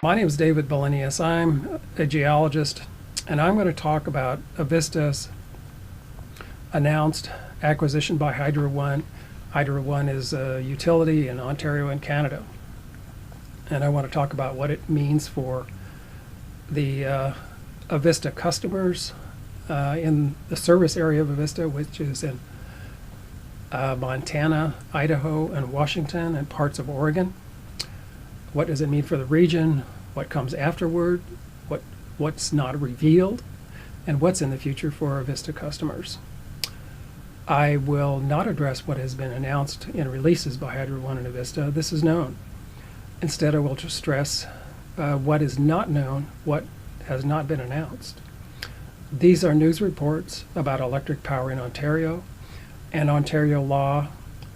My name is David Boleneus. I'm a geologist, and I'm going to talk about Avista's announced acquisition by Hydro One. Hydro One is a utility in Ontario and Canada, and I want to talk about what it means for the Avista customers in the service area of Avista, which is in Montana, Idaho, and Washington, and parts of Oregon. What does it mean for the region? What comes afterward? What's not revealed? And what's in the future for Avista customers? I will not address what has been announced in releases by Hydro One and Avista. This is known. Instead, I will just stress what is not known, what has not been announced. These are news reports about electric power in Ontario and Ontario law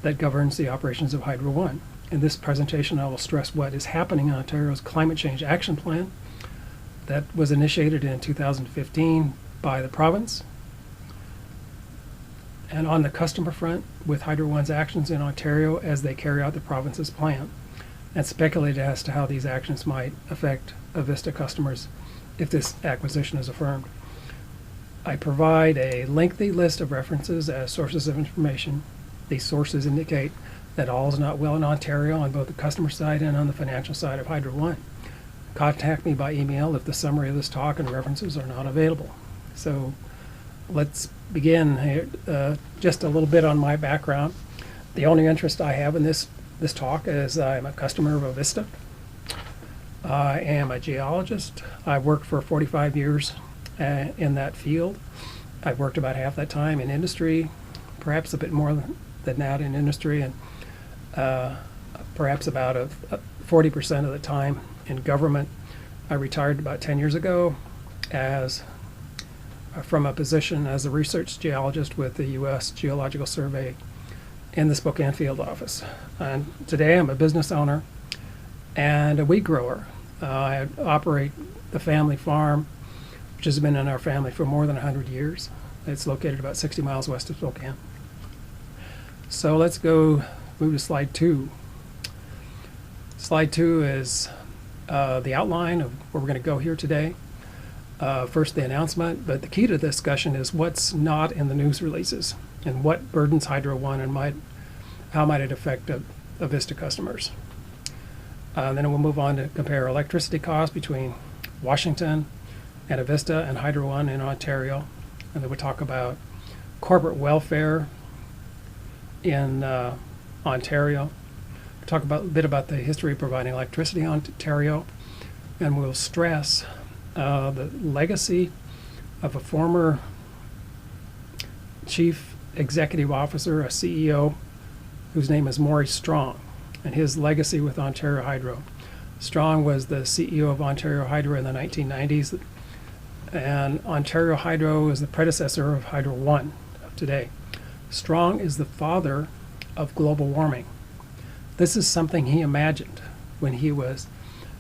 that governs the operations of Hydro One. In this presentation, I will stress what is happening in Ontario's Climate Change Action Plan that was initiated in 2015 by the province. And on the customer front, with Hydro One's actions in Ontario as they carry out the province's plan, and speculate as to how these actions might affect Avista customers if this acquisition is affirmed. I provide a lengthy list of references as sources of information. These sources indicate that all is not well in Ontario on both the customer side and on the financial side of Hydro One. Contact me by email if the summary of this talk and references are not available. So let's begin here. Just a little bit on my background. The only interest I have in this talk is I'm a customer of Avista. I am a geologist. I've worked for 45 years in that field. I've worked about half that time in industry, perhaps a bit more than that in industry, and perhaps about 40% of the time in government. I retired about 10 years ago from a position as a research geologist with the U.S. Geological Survey in the Spokane field office. And today I'm a business owner and a wheat grower. I operate the family farm, which has been in our family for more than 100 years. It's located about 60 miles west of Spokane. So let's move to slide 2. Slide 2 is the outline of where we're going to go here today. First, the announcement, but the key to the discussion is what's not in the news releases and what burdens Hydro One and how might it affect Avista customers. Then we'll move on to compare electricity costs between Washington and Avista and Hydro One in Ontario. And then we'll talk about corporate welfare in Ontario. We'll talk a bit about the history of providing electricity in Ontario. And we'll stress the legacy of a former chief executive officer, a CEO, whose name is Maurice Strong, and his legacy with Ontario Hydro. Strong was the CEO of Ontario Hydro in the 1990s, and Ontario Hydro is the predecessor of Hydro One of today. Strong is the father of global warming. This is something he imagined when he was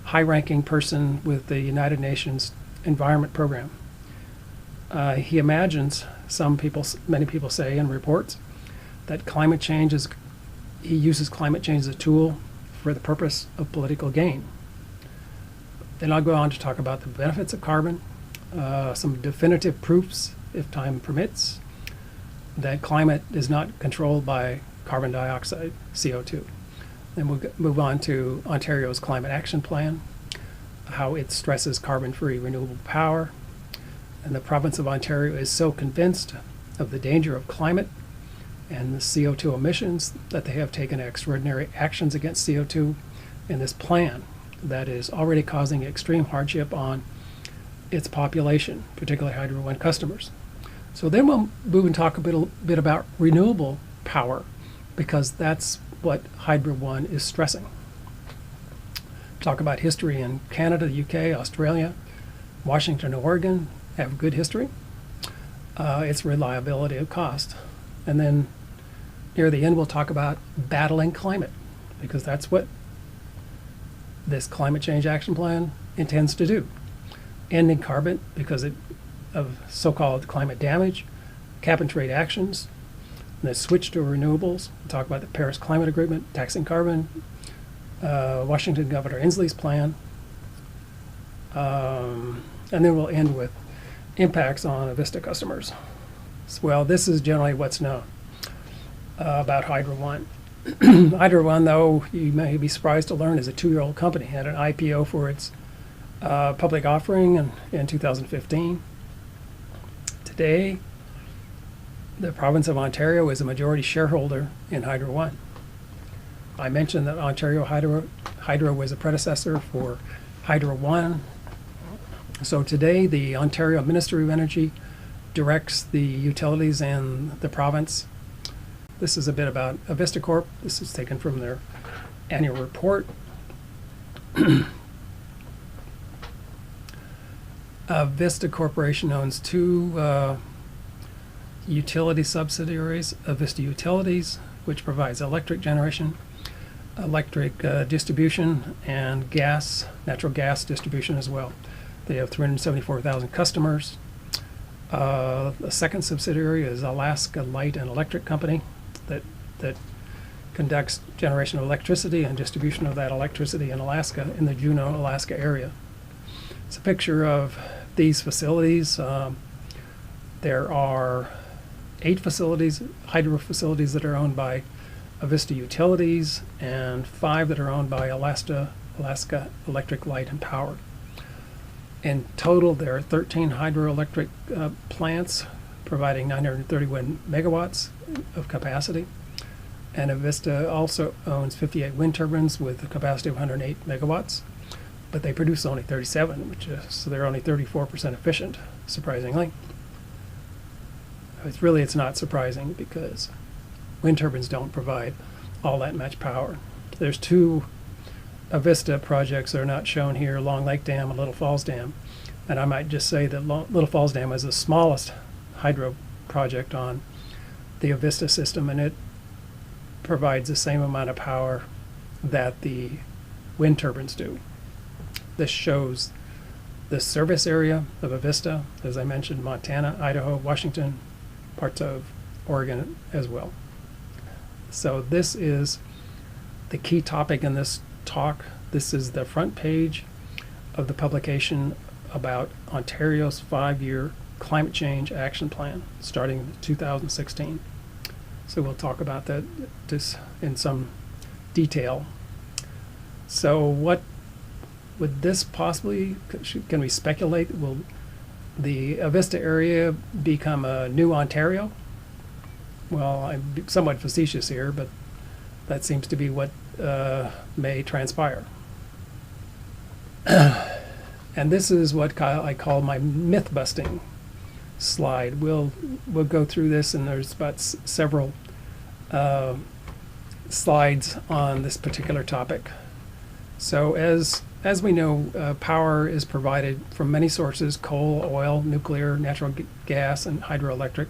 high-ranking person with the United Nations Environment Program. He imagines, many people say in reports, that he uses climate change as a tool for the purpose of political gain. Then I'll go on to talk about the benefits of carbon, some definitive proofs, if time permits, that climate is not controlled by carbon dioxide, CO2. Then we'll move on to Ontario's Climate Action Plan, how it stresses carbon-free renewable power. And the province of Ontario is so convinced of the danger of climate and the CO2 emissions that they have taken extraordinary actions against CO2 in this plan that is already causing extreme hardship on its population, particularly Hydro One customers. So then we'll move and talk a bit about renewable power, because that's what Hydro One is stressing. Talk about history in Canada, UK, Australia, Washington, Oregon have good history. Its reliability of cost. And then near the end we'll talk about battling climate, because that's what this Climate Change Action Plan intends to do. Ending carbon because of so-called climate damage, cap and trade actions, and then switch to renewables. We'll talk about the Paris Climate Agreement, taxing carbon, Washington Governor Inslee's plan, And then we'll end with impacts on Avista customers. Well, this is generally what's known about Hydro One. Hydro One, though, you may be surprised to learn, is a 2-year-old company. Had an IPO for its public offering in 2015. Today, the province of Ontario is a majority shareholder in Hydro One. I mentioned that Ontario Hydro was a predecessor for Hydro One. So today, the Ontario Ministry of Energy directs the utilities in the province. This is a bit about Avista Corp. This is taken from their annual report. Avista Corporation owns 2 utility subsidiaries, Avista Utilities, which provides electric generation, electric distribution, and natural gas distribution as well. They have 374,000 customers. The second subsidiary is Alaska Light and Electric Company that conducts generation of electricity and distribution of that electricity in Alaska, in the Juneau, Alaska area. It's a picture of these facilities. There are 8 facilities, hydro facilities, that are owned by Avista Utilities, and 5 that are owned by Alaska Electric Light and Power. In total, there are 13 hydroelectric plants providing 931 megawatts of capacity. And Avista also owns 58 wind turbines with a capacity of 108 megawatts, but they produce only 37, so they're only 34% efficient, surprisingly. It's not surprising because wind turbines don't provide all that much power. There's 2 Avista projects that are not shown here, Long Lake Dam and Little Falls Dam. And I might just say that Little Falls Dam is the smallest hydro project on the Avista system, and it provides the same amount of power that the wind turbines do. This shows the service area of Avista, as I mentioned, Montana, Idaho, Washington, parts of Oregon as well. So this is the key topic in this talk. This is the front page of the publication about Ontario's 5-year climate change action plan starting in 2016. So we'll talk about that just in some detail. So what would this possibly, can we speculate, will the Avista area become a new Ontario? Well, I'm somewhat facetious here, but that seems to be what may transpire. And this is what I call my myth-busting slide. We'll go through this, and there's about several slides on this particular topic. So as we know, power is provided from many sources: coal, oil, nuclear, natural gas, and hydroelectric,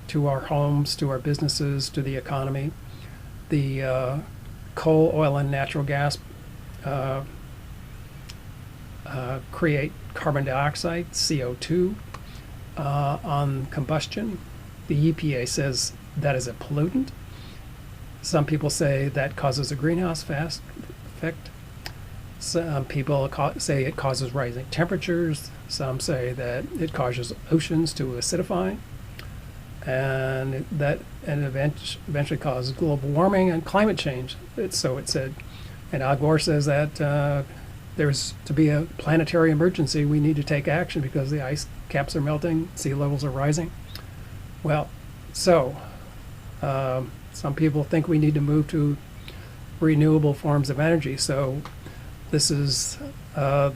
to our homes, to our businesses, to the economy. The coal, oil, and natural gas create carbon dioxide, CO2, on combustion. The EPA says that is a pollutant. Some people say that causes a greenhouse effect. Some people say it causes rising temperatures. Some say that it causes oceans to acidify, and eventually causes global warming and climate change. So it said. And Al Gore says that there's to be a planetary emergency. We need to take action because the ice caps are melting, sea levels are rising. Well, so some people think we need to move to renewable forms of energy. So this is the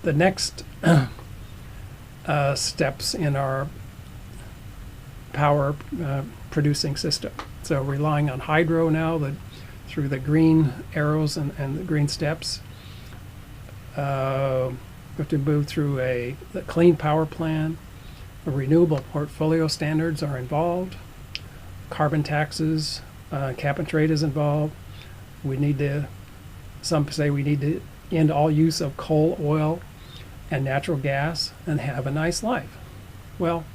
next steps in our power producing system. So relying on hydro now, through the green arrows and the green steps. We have to move through the clean power plan. A renewable portfolio standards are involved. Carbon taxes, cap and trade is involved. Some say we need to end all use of coal, oil, and natural gas and have a nice life. Well,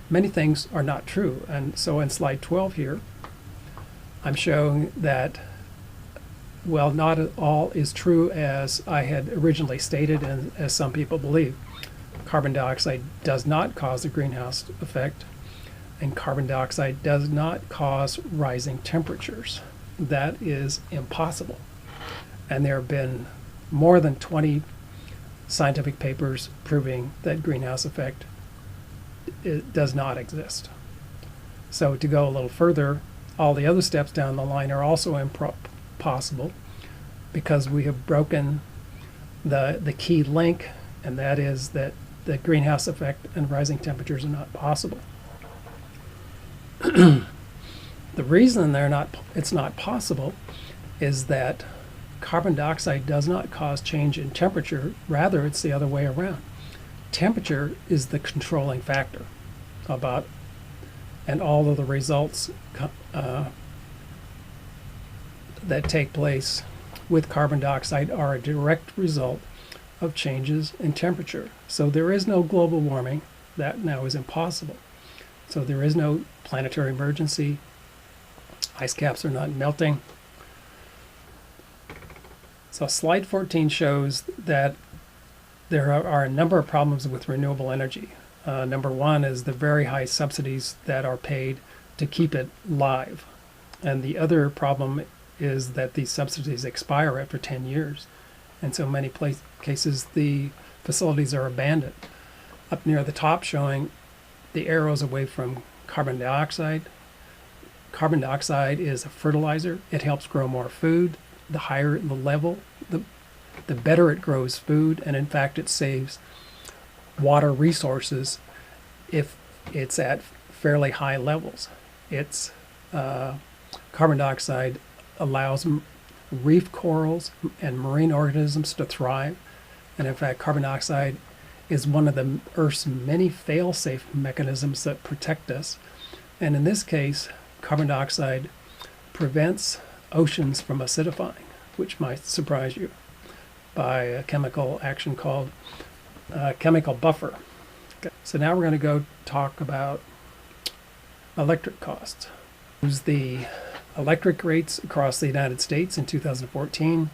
many things are not true. And so in slide 12 here, I'm showing that well, not at all is true as I had originally stated and as some people believe. Carbon dioxide does not cause the greenhouse effect, and carbon dioxide does not cause rising temperatures. That is impossible. And there have been more than 20 scientific papers proving that greenhouse effect does not exist. So to go a little further, all the other steps down the line are also impossible because we have broken the key link, and that is that the greenhouse effect and rising temperatures are not possible. The reason it's not possible is that carbon dioxide does not cause change in temperature. Rather, it's the other way around. Temperature is the controlling factor about, and all of the results that take place with carbon dioxide are a direct result of changes in temperature. So there is no global warming. That now is impossible. So there is no planetary emergency. Ice caps are not melting. So slide 14 shows that there are a number of problems with renewable energy. Number one is the very high subsidies that are paid to keep it live. And the other problem is that these subsidies expire after 10 years. And so many cases the facilities are abandoned. Up near the top showing the arrows away from carbon dioxide. Carbon dioxide is a fertilizer. It helps grow more food. The higher the level, the better it grows food, and in fact it saves water resources if it's at fairly high levels. It's carbon dioxide allows reef corals and marine organisms to thrive, and in fact carbon dioxide is one of the Earth's many fail-safe mechanisms that protect us. And in this case, carbon dioxide prevents oceans from acidifying, which might surprise you, by a chemical action called chemical buffer. Okay. So now we're going to go talk about electric costs. Here's the electric rates across the United States in 2014.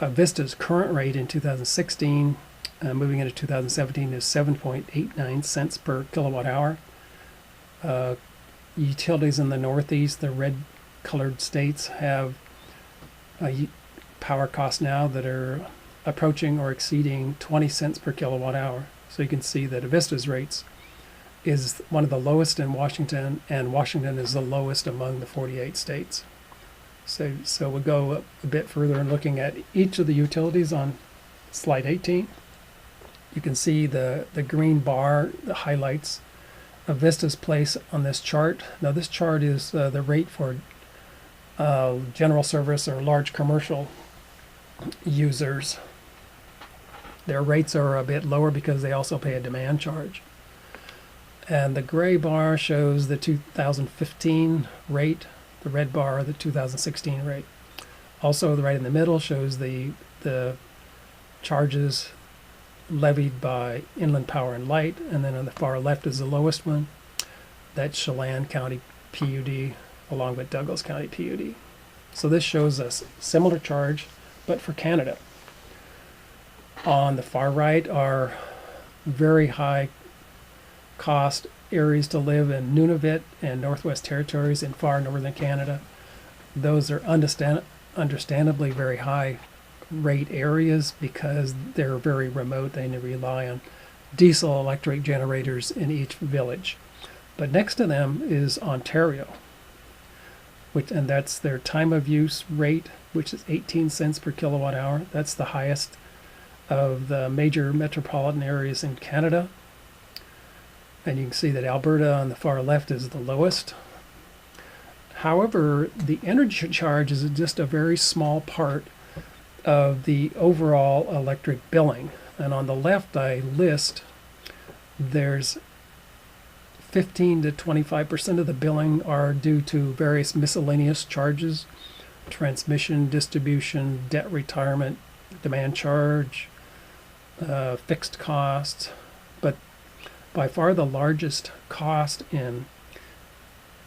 Avista's current rate in 2016, moving into 2017, is 7.89 cents per kilowatt hour. Utilities in the Northeast, the red-colored states, have power costs now that are approaching or exceeding 20 cents per kilowatt hour. So you can see that Avista's rates is one of the lowest in Washington, and Washington is the lowest among the 48 states. So we'll go a bit further in looking at each of the utilities on slide 18. You can see the green bar that highlights Avista's place on this chart. Now this chart is the rate for general service or large commercial users. Their rates are a bit lower because they also pay a demand charge. And the gray bar shows the 2015 rate, the red bar the 2016 rate. Also right in the middle shows the charges levied by Inland Power and Light, and then on the far left is the lowest one. That's Chelan County PUD along with Douglas County PUD. So this shows us similar charge, but for Canada. On the far right are very high cost areas to live in Nunavut and Northwest Territories in far northern Canada. Those are understandably very high rate areas because they're very remote. They rely on diesel electric generators in each village. But next to them is Ontario, and that's their time of use rate, which is 18 cents per kilowatt hour. That's the highest of the major metropolitan areas in Canada. And you can see that Alberta on the far left is the lowest. However, the energy charge is just a very small part of the overall electric billing. And on the left I list there's 15 to 25% of the billing are due to various miscellaneous charges, transmission, distribution, debt retirement, demand charge, fixed costs. But by far the largest cost in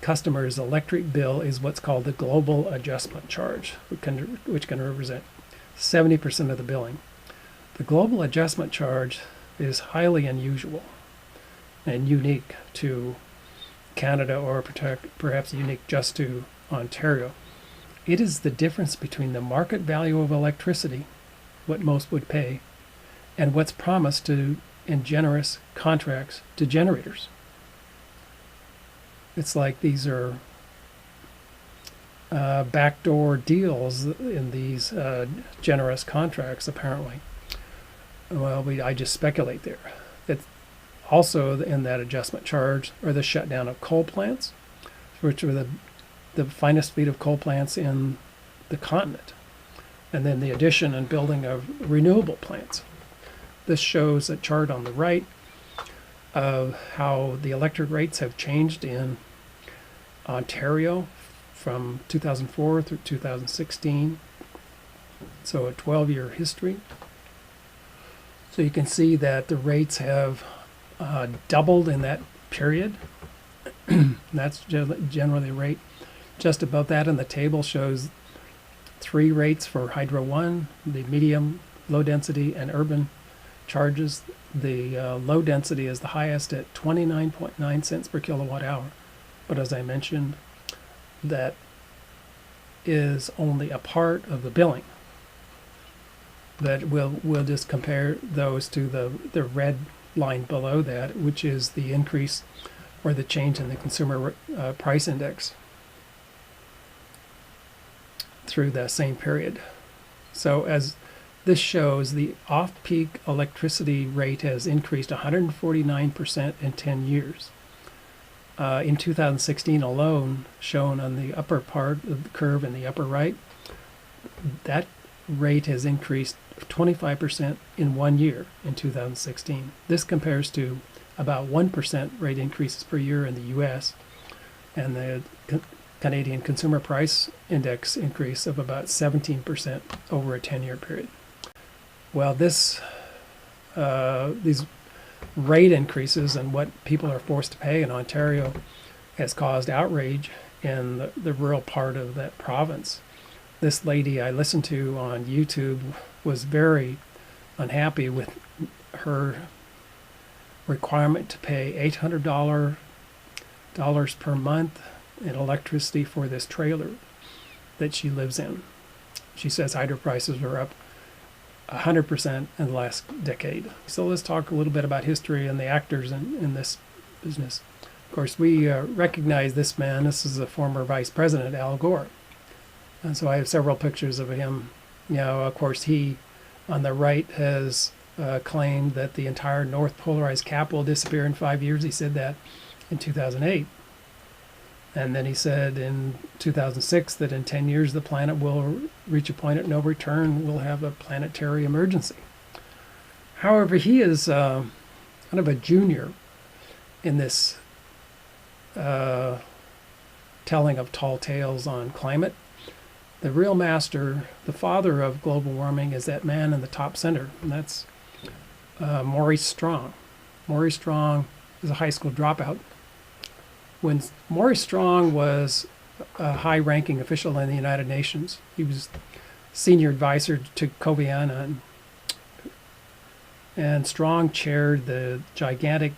customer's electric bill is what's called the global adjustment charge, which can represent 70% of the billing. The global adjustment charge is highly unusual and unique to Canada, or perhaps unique just to Ontario. It is the difference between the market value of electricity, what most would pay, and what's promised in generous contracts to generators. It's like these are backdoor deals in these generous contracts, apparently. Well, I just speculate there. It's also in that adjustment charge are the shutdown of coal plants, which are the finest fleet of coal plants in the continent, and then the addition and building of renewable plants. This shows a chart on the right of how the electric rates have changed in Ontario from 2004 through 2016. So a 12-year history. So you can see that the rates have doubled in that period. That's generally the rate. Just above that in the table shows 3 rates for Hydro 1, the medium, low density, and urban charges. The low density is the highest at 29.9 cents per kilowatt hour. But as I mentioned, that is only a part of the billing. That we'll just compare those to the red line below that, which is the increase or the change in the consumer price index through the same period. So as this shows, the off-peak electricity rate has increased 149% in 10 years. In 2016 alone, shown on the upper part of the curve in the upper right, that rate has increased 25% in 1 year in 2016. This compares to about 1% rate increases per year in the U.S. and the Canadian Consumer Price Index increase of about 17% over a 10-year period. Well, these rate increases and what people are forced to pay in Ontario has caused outrage in the rural part of that province. This lady I listened to on YouTube was very unhappy with her requirement to pay $800 per month in electricity for this trailer that she lives in. She says hydro prices are up 100% in the last decade. So let's talk a little bit about history and the actors in this business. Of course, we recognize this man. This is the former Vice President, Al Gore. And so I have several pictures of him. You know, of course, he, on the right, has claimed that the entire North Polarized Cap will disappear in 5 years. He said that in 2008. And then he said in 2006 that in 10 years the planet will reach a point at no return. We'll have a planetary emergency. However, he is kind of a junior in this telling of tall tales on climate. The real master, the father of global warming, is that man in the top center, and that's Maurice Strong. Maurice Strong is a high school dropout. When Maurice Strong was a high-ranking official in the United Nations, he was senior advisor to Kofi Annan, and Strong chaired the gigantic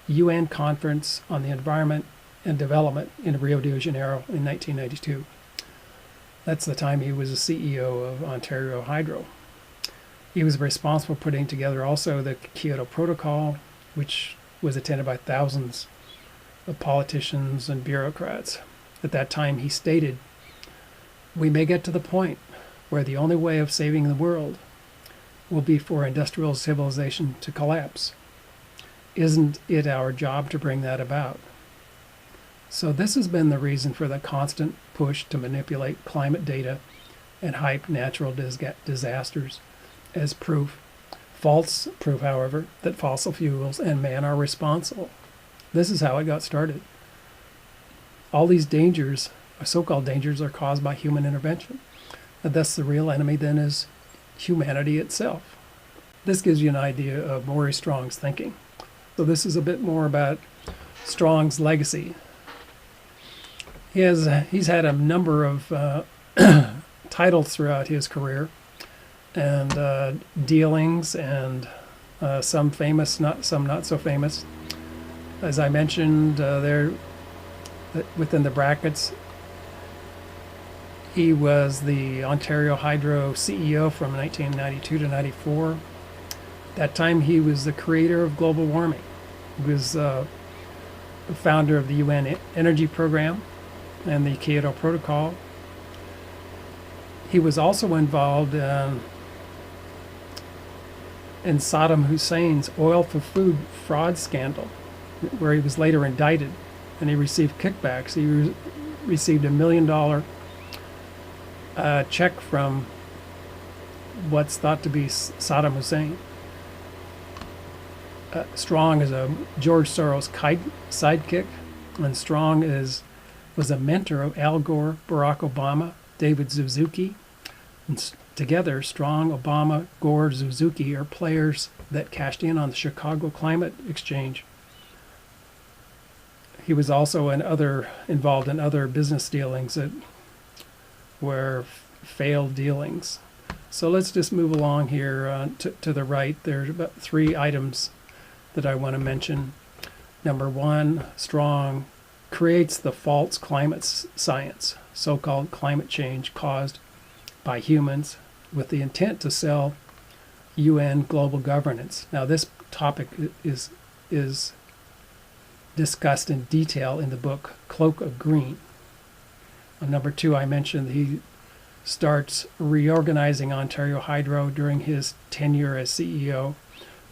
UN Conference on the Environment and Development in Rio de Janeiro in 1992. That's the time he was the CEO of Ontario Hydro. He was responsible for putting together also the Kyoto Protocol, which was attended by thousands of politicians and bureaucrats. At that time, he stated, "We may get to the point where the only way of saving the world will be for industrial civilization to collapse. Isn't it our job to bring that about?" So this has been the reason for the constant push to manipulate climate data and hype natural disasters as proof. False proof, however, that fossil fuels and man are responsible. This is how it got started. All these dangers, so-called dangers, are caused by human intervention. And thus the real enemy then is humanity itself. This gives you an idea of Maurice Strong's thinking. So this is a bit more about Strong's legacy. He's had a number of titles throughout his career, and dealings, and some famous, some not so famous. As I mentioned, there within the brackets, he was the Ontario Hydro CEO from 1992 to 94. That time he was the creator of global warming. He was the founder of the UN Energy Program and the Kyoto Protocol. He was also involved in Saddam Hussein's oil for food fraud scandal, where he was later indicted, and he received kickbacks. He received $1 million check from what's thought to be Saddam Hussein. Strong is a George Soros sidekick, and Strong was a mentor of Al Gore, Barack Obama, David Suzuki. And together, Strong, Obama, Gore, Suzuki are players that cashed in on the Chicago Climate Exchange. He was also involved in other business dealings that were failed dealings. So let's just move along here to the right. There's about 3 items that I want to mention. Number 1, Strong creates the false climate science, so-called climate change caused by humans, with the intent to sell UN global governance. Now, this topic is discussed in detail in the book Cloak of Green. Number 2, I mentioned he starts reorganizing Ontario Hydro during his tenure as CEO.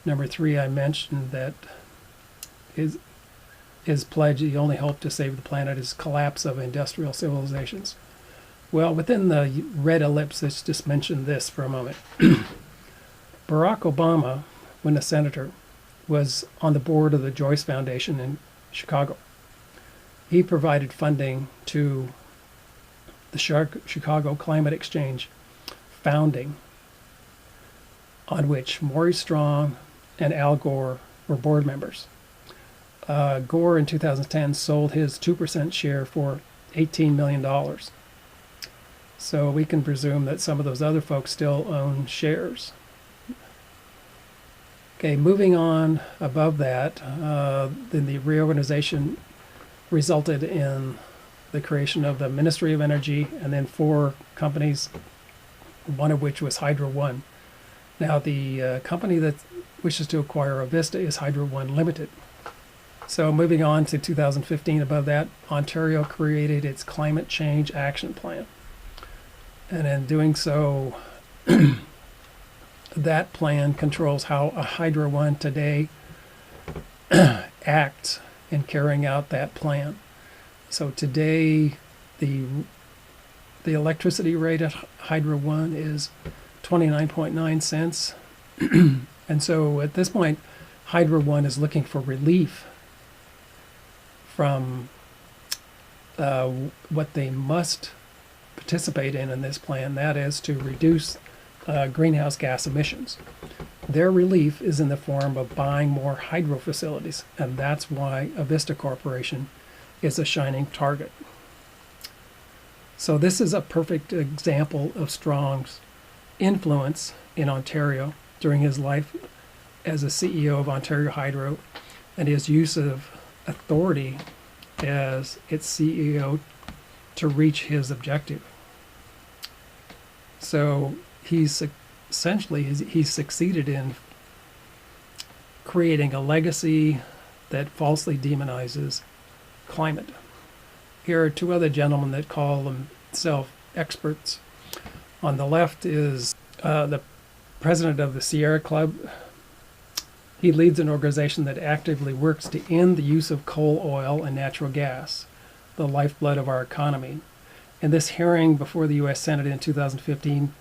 Number 3, I mentioned that his pledge, the only hope to save the planet, is collapse of industrial civilizations. Well, within the red ellipse, let's just mention this for a moment. Barack Obama, when a senator, was on the board of the Joyce Foundation in Chicago. He provided funding to the Chicago Climate Exchange founding, on which Maurice Strong and Al Gore were board members. Gore in 2010 sold his 2% share for $18 million. So we can presume that some of those other folks still own shares. Okay, moving on above that, then the reorganization resulted in the creation of the Ministry of Energy, and then 4 companies, one of which was Hydro One. Now, the company that wishes to acquire Avista is Hydro One Limited. So moving on to 2015, above that, Ontario created its Climate Change Action Plan. And in doing so, that plan controls how a Hydro One today acts in carrying out that plan. So today, the electricity rate at Hydro One is 29.9 cents. And so at this point, Hydro One is looking for relief from what they must participate in this plan, that is to reduce greenhouse gas emissions. Their relief is in the form of buying more hydro facilities, and that's why Avista Corporation is a shining target. So this is a perfect example of Strong's influence in Ontario during his life as a CEO of Ontario Hydro, and his use of authority as its CEO to reach his objective. So he's succeeded in creating a legacy that falsely demonizes climate. Here are 2 other gentlemen that call themselves experts. On the left is the president of the Sierra Club. He leads an organization that actively works to end the use of coal, oil, and natural gas, the lifeblood of our economy. In this hearing before the U.S. Senate in 2015,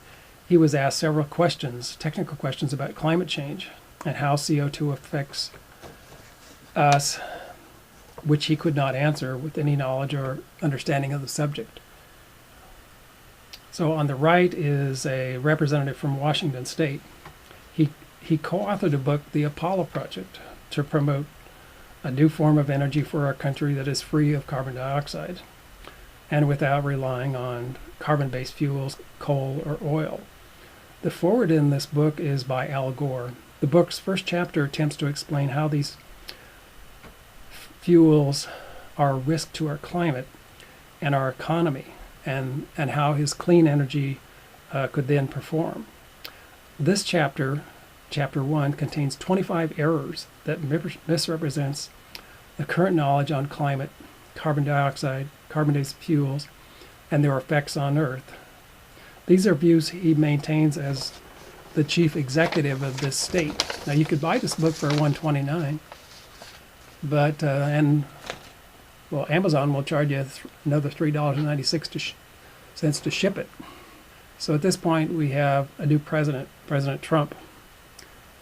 he was asked several questions, technical questions about climate change and how CO2 affects us, which he could not answer with any knowledge or understanding of the subject. So on the right is a representative from Washington State. He co-authored a book, The Apollo Project, to promote a new form of energy for our country that is free of carbon dioxide. and without relying on carbon-based fuels, coal, or oil. The foreword in this book is by Al Gore. The book's first chapter attempts to explain how these fuels are a risk to our climate and our economy, and how his clean energy could then perform. This chapter, Chapter 1, contains 25 errors that misrepresents the current knowledge on climate, carbon dioxide, carbon-based fuels, and their effects on Earth. These are views he maintains as the chief executive of this state. Now, you could buy this book for $129, but Amazon will charge you another $3.96 to ship it. So at this point, we have a new president, President Trump,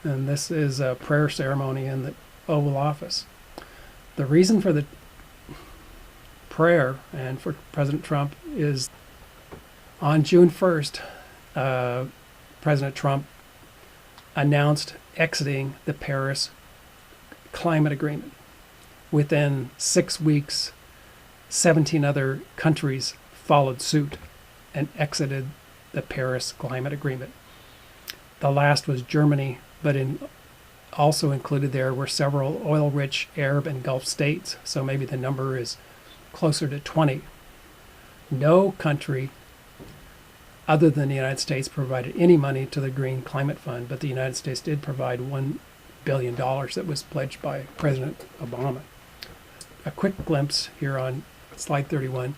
and this is a prayer ceremony in the Oval Office. The reason for the prayer and for President Trump is on June 1st, President Trump announced exiting the Paris Climate Agreement. Within 6 weeks, 17 other countries followed suit and exited the Paris Climate Agreement. The last was Germany, but also included there were several oil-rich Arab and Gulf states, so maybe the number is closer to 20. No country other than the United States provided any money to the Green Climate Fund, but the United States did provide $1 billion that was pledged by President Obama. A quick glimpse here on slide 31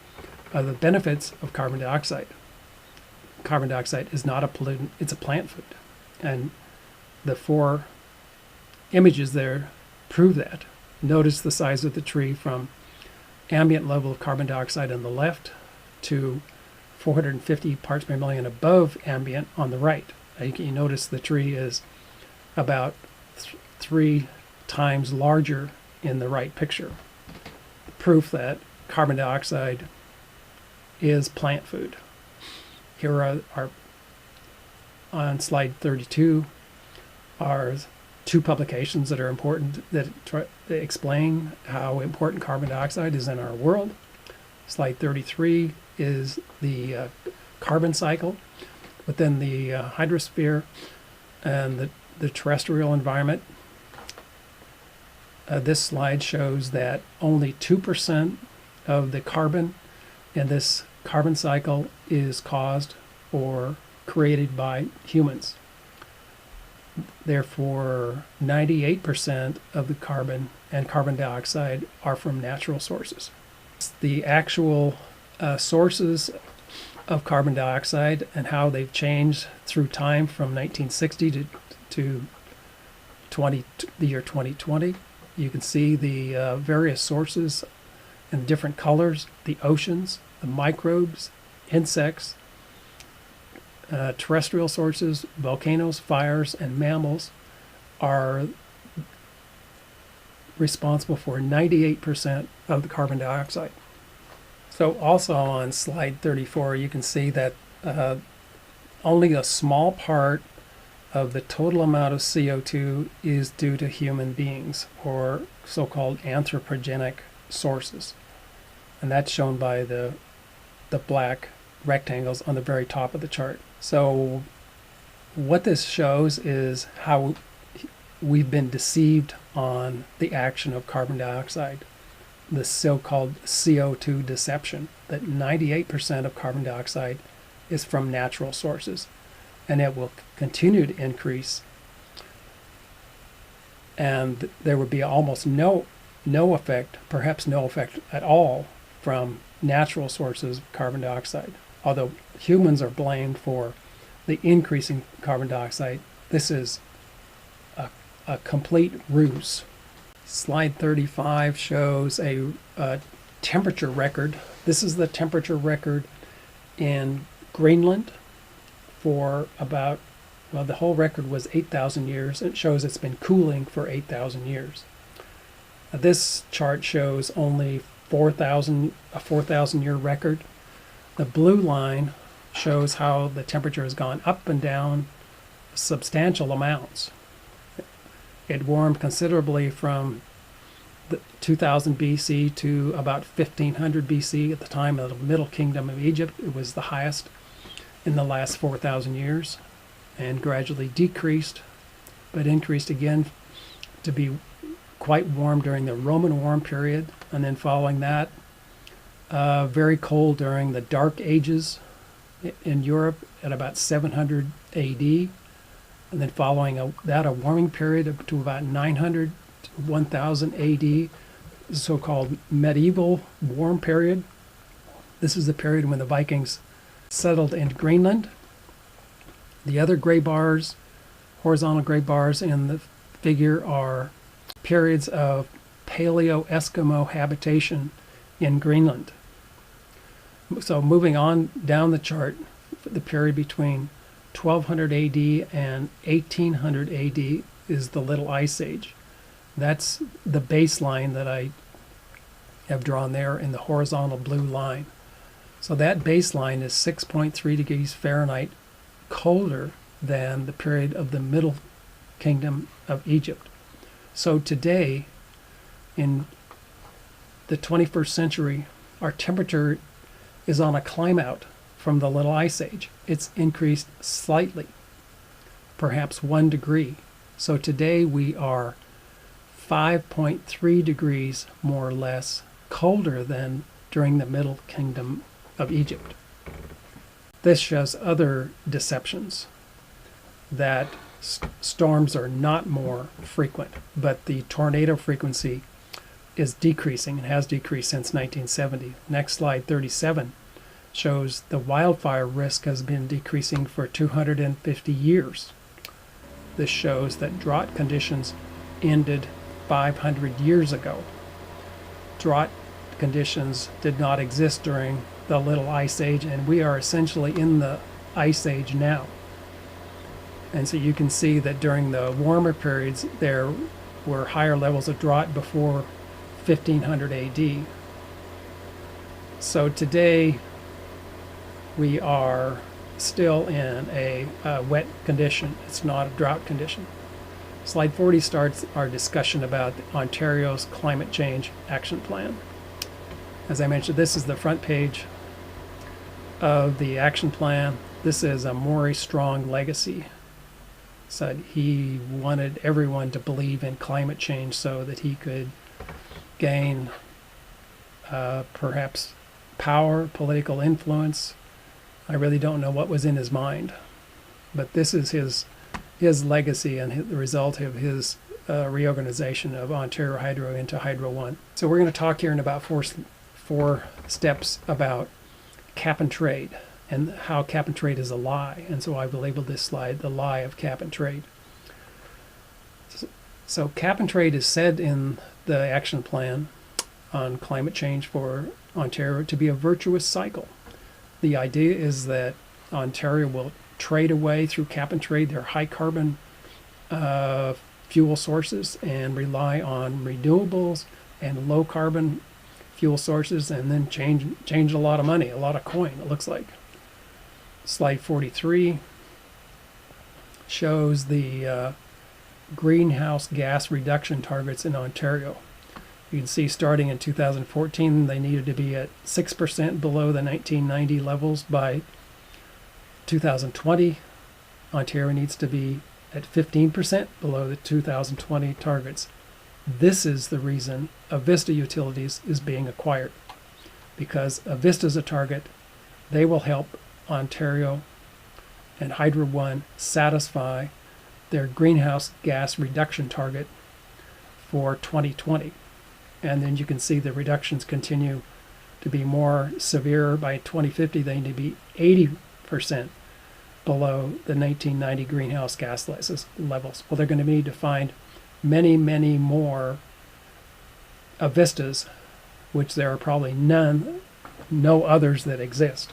of the benefits of carbon dioxide. Carbon dioxide is not a pollutant, it's a plant food. And the 4 images there prove that. Notice the size of the tree from ambient level of carbon dioxide on the left to 450 parts per million above ambient on the right. You notice the tree is about 3 times larger in the right picture. Proof that carbon dioxide is plant food. Here are on slide 32 are 2 publications that are important that explain how important carbon dioxide is in our world. Slide 33 is the carbon cycle within the hydrosphere and the terrestrial environment. This slide shows that only 2% of the carbon in this carbon cycle is caused or created by humans. Therefore, 98% of the carbon and carbon dioxide are from natural sources. The actual sources of carbon dioxide and how they've changed through time from 1960 to the year 2020. You can see the various sources in different colors, the oceans, the microbes, insects, terrestrial sources, volcanoes, fires, and mammals are responsible for 98% of the carbon dioxide. So also on slide 34, you can see that only a small part of the total amount of CO2 is due to human beings, or so-called anthropogenic sources. And that's shown by the black rectangles on the very top of the chart. So what this shows is how we've been deceived on the action of carbon dioxide, the so-called CO2 deception, that 98% of carbon dioxide is from natural sources, and it will continue to increase, and there would be almost no effect, perhaps no effect at all, from natural sources of carbon dioxide. Although humans are blamed for the increasing carbon dioxide, this is a complete ruse. Slide 35 shows a temperature record. This is the temperature record in Greenland for about, well, the whole record was 8,000 years. It shows it's been cooling for 8,000 years. This chart shows only a 4,000 year record. The blue line shows how the temperature has gone up and down substantial amounts. It warmed considerably from 2000 BC to about 1500 BC. At the time of the Middle Kingdom of Egypt, it was the highest in the last 4,000 years, and gradually decreased, but increased again to be quite warm during the Roman warm period, and then following that, very cold during the Dark Ages in Europe at about 700 AD, and then following that a warming period up to about 900 to 1000 AD, the so-called medieval warm period. This is the period when the Vikings settled in Greenland. The other gray bars, horizontal gray bars in the figure, are periods of Paleo-Eskimo habitation in Greenland. So moving on down the chart, the period between 1200 AD and 1800 AD is the Little Ice Age. That's the baseline that I have drawn there in the horizontal blue line. So that baseline is 6.3 degrees Fahrenheit colder than the period of the Middle Kingdom of Egypt. So today, in the 21st century, our temperature is on a climb out from the Little Ice Age. It's increased slightly, perhaps 1 degree. So today we are 5.3 degrees more or less colder than during the Middle Kingdom of Egypt. This shows other deceptions, that storms are not more frequent, but the tornado frequency is decreasing and has decreased since 1970. Next slide, 37, shows the wildfire risk has been decreasing for 250 years. This shows that drought conditions ended 500 years ago. Drought conditions did not exist during the Little Ice Age, and we are essentially in the Ice Age now. And so you can see that during the warmer periods, there were higher levels of drought before 1500 AD. So today, we are still in a wet condition. It's not a drought condition. Slide 40 starts our discussion about Ontario's climate change action plan. As I mentioned, this is the front page of the action plan. This is a Maury Strong legacy. Said he wanted everyone to believe in climate change so that he could gain perhaps power, political influence. I really don't know what was in his mind, but this is his legacy and the result of his reorganization of Ontario Hydro into Hydro One. So we're going to talk here in about four steps about cap and trade, and how cap and trade is a lie. And so I've labeled this slide the lie of cap and trade. So cap and trade is said in the action plan on climate change for Ontario to be a virtuous cycle. The idea is that Ontario will trade away through cap and trade their high carbon fuel sources and rely on renewables and low carbon fuel sources, and then change a lot of money, a lot of coin, it looks like. Slide 43 shows the greenhouse gas reduction targets in Ontario. You can see starting in 2014, they needed to be at 6% below the 1990 levels. By 2020, Ontario needs to be at 15% below the 2020 targets. This is the reason Avista Utilities is being acquired, because Avista's a target. They will help Ontario and Hydro One satisfy their greenhouse gas reduction target for 2020. And then you can see the reductions continue to be more severe. By 2050, they need to be 80% below the 1990 greenhouse gas levels. Well, they're going to need to find many, many more Avistas, which there are probably no others that exist.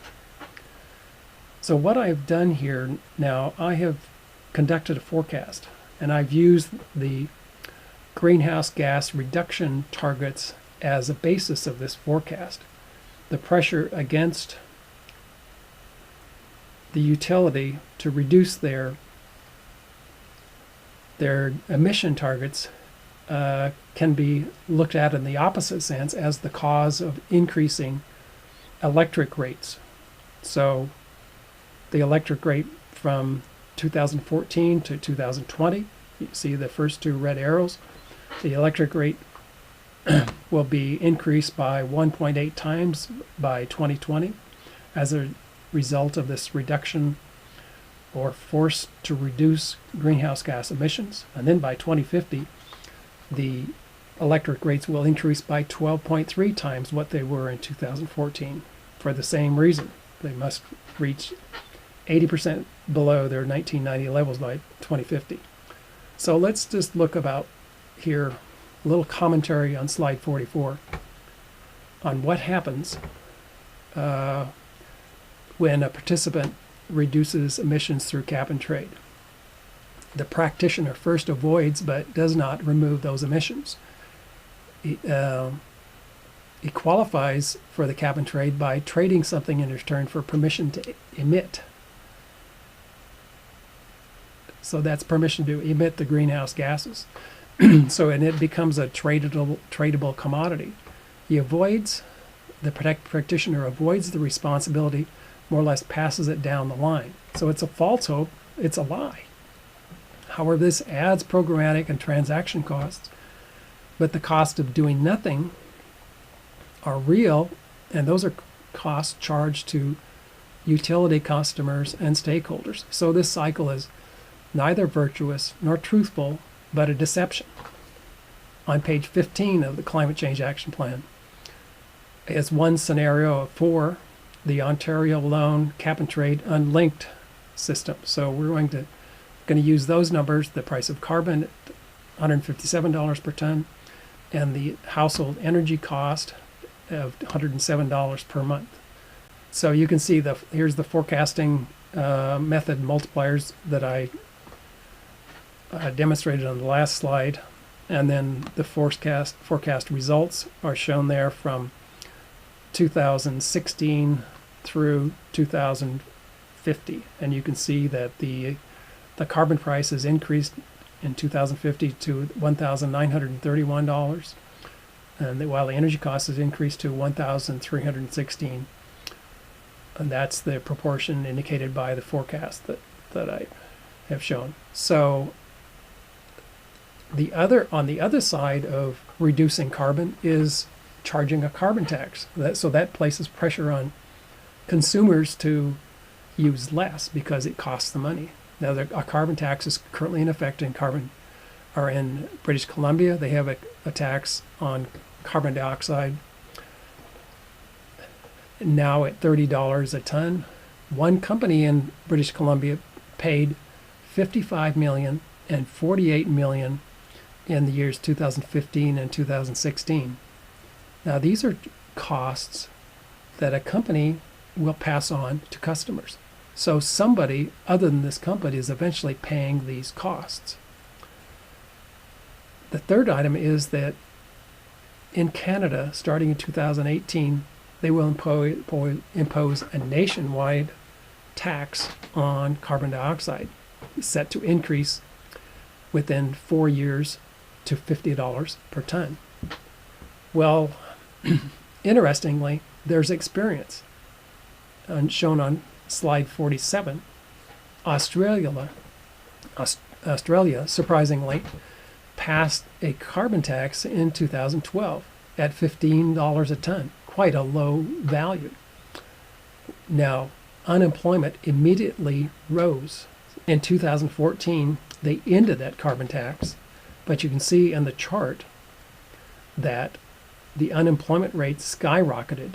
So what I've done here now, I have conducted a forecast, and I've used the greenhouse gas reduction targets as a basis of this forecast. The pressure against the utility to reduce their emission targets can be looked at in the opposite sense as the cause of increasing electric rates. So the electric rate from 2014 to 2020, you see the first two red arrows, the electric rate will be increased by 1.8 times by 2020 as a result of this reduction or force to reduce greenhouse gas emissions. And then by 2050, the electric rates will increase by 12.3 times what they were in 2014 for the same reason. They must reach 80% below their 1990 levels by 2050. So let's just look about here, a little commentary on slide 44 on what happens when a participant reduces emissions through cap and trade. The practitioner first avoids but does not remove those emissions. He qualifies for the cap and trade by trading something in return for permission to emit. So that's permission to emit the greenhouse gases. And it becomes a tradable commodity. The practitioner avoids the responsibility, more or less passes it down the line. So it's a false hope, it's a lie. However, this adds programmatic and transaction costs, but the cost of doing nothing are real, and those are costs charged to utility customers and stakeholders. So this cycle is neither virtuous nor truthful, but a deception. On page 15 of the Climate Change Action Plan is one scenario of 4, the Ontario Loan Cap and Trade Unlinked system. So we're going to use those numbers, the price of carbon at $157 per ton, and the household energy cost of $107 per month. So you can see here's the forecasting method multipliers that I demonstrated on the last slide, and then the forecast results are shown there from 2016 through 2050, and you can see that the carbon price has increased in 2050 to $1,931, and while the energy cost has increased to $1,316, and that's the proportion indicated by the forecast that I have shown. So on the other side of reducing carbon is charging a carbon tax. So that places pressure on consumers to use less because it costs them money. Now, a carbon tax is currently in effect in British Columbia. They have a tax on carbon dioxide now at $30 a ton. One company in British Columbia paid $55 million and $48 million in the years 2015 and 2016. Now, these are costs that a company will pass on to customers. So somebody other than this company is eventually paying these costs. The third item is that in Canada, starting in 2018, they will impose a nationwide tax on carbon dioxide, set to increase within 4 years to $50 per ton. Well, interestingly, there's experience. Shown on slide 47, Australia, surprisingly, passed a carbon tax in 2012 at $15 a ton, quite a low value. Now, unemployment immediately rose. In 2014, they ended that carbon tax, but you can see in the chart that the unemployment rate skyrocketed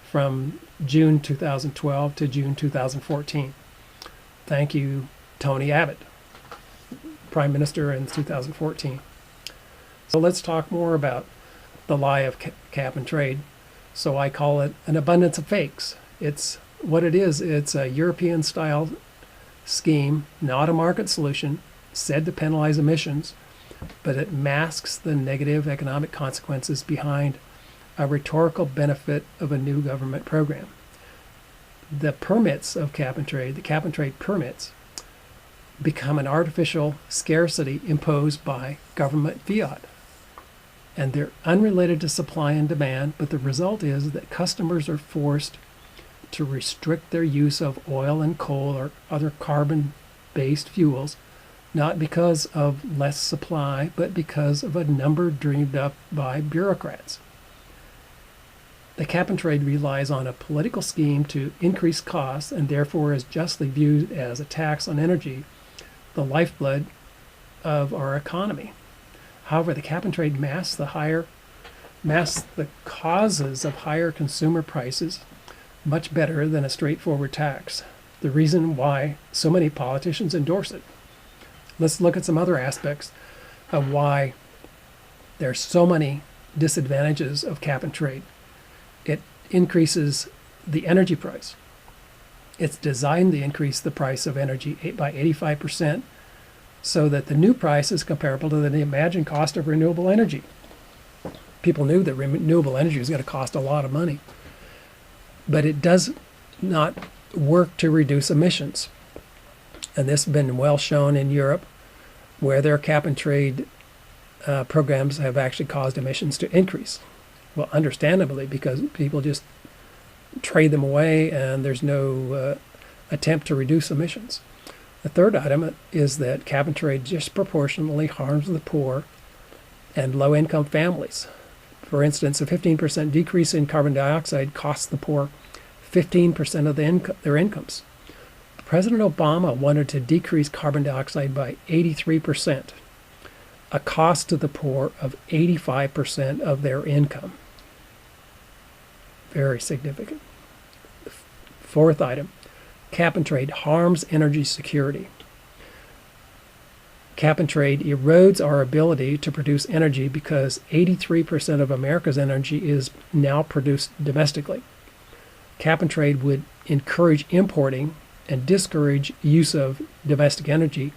from June 2012 to June 2014. Thank you, Tony Abbott, Prime Minister in 2014. So let's talk more about the lie of cap and trade. So I call it an abundance of fakes. It's what it is. It's a European-style scheme, not a market solution, said to penalize emissions, but it masks the negative economic consequences behind a rhetorical benefit of a new government program. The permits of cap and trade, the cap and trade permits, become an artificial scarcity imposed by government fiat. and they're unrelated to supply and demand, but the result is that customers are forced to restrict their use of oil and coal or other carbon-based fuels, not because of less supply, but because of a number dreamed up by bureaucrats. The cap and trade relies on a political scheme to increase costs and therefore is justly viewed as a tax on energy, the lifeblood of our economy. However, the cap and trade masks the causes of higher consumer prices much better than a straightforward tax, the reason why so many politicians endorse it. Let's look at some other aspects of why there's so many disadvantages of cap and trade. It increases the energy price. It's designed to increase the price of energy by 85% so that the new price is comparable to the imagined cost of renewable energy. People knew that renewable energy was going to cost a lot of money, but it does not work to reduce emissions. And this has been well shown in Europe, where their cap and trade programs have actually caused emissions to increase. Well, understandably, because people just trade them away and there's no attempt to reduce emissions. The third item is that cap and trade disproportionately harms the poor and low-income families. For instance, a 15% decrease in carbon dioxide costs the poor 15% of their incomes. President Obama wanted to decrease carbon dioxide by 83%, a cost to the poor of 85% of their income. Very significant. Fourth item, cap and trade harms energy security. Cap and trade erodes our ability to produce energy because 83% of America's energy is now produced domestically. Cap and trade would encourage importing and discourage use of domestic energy,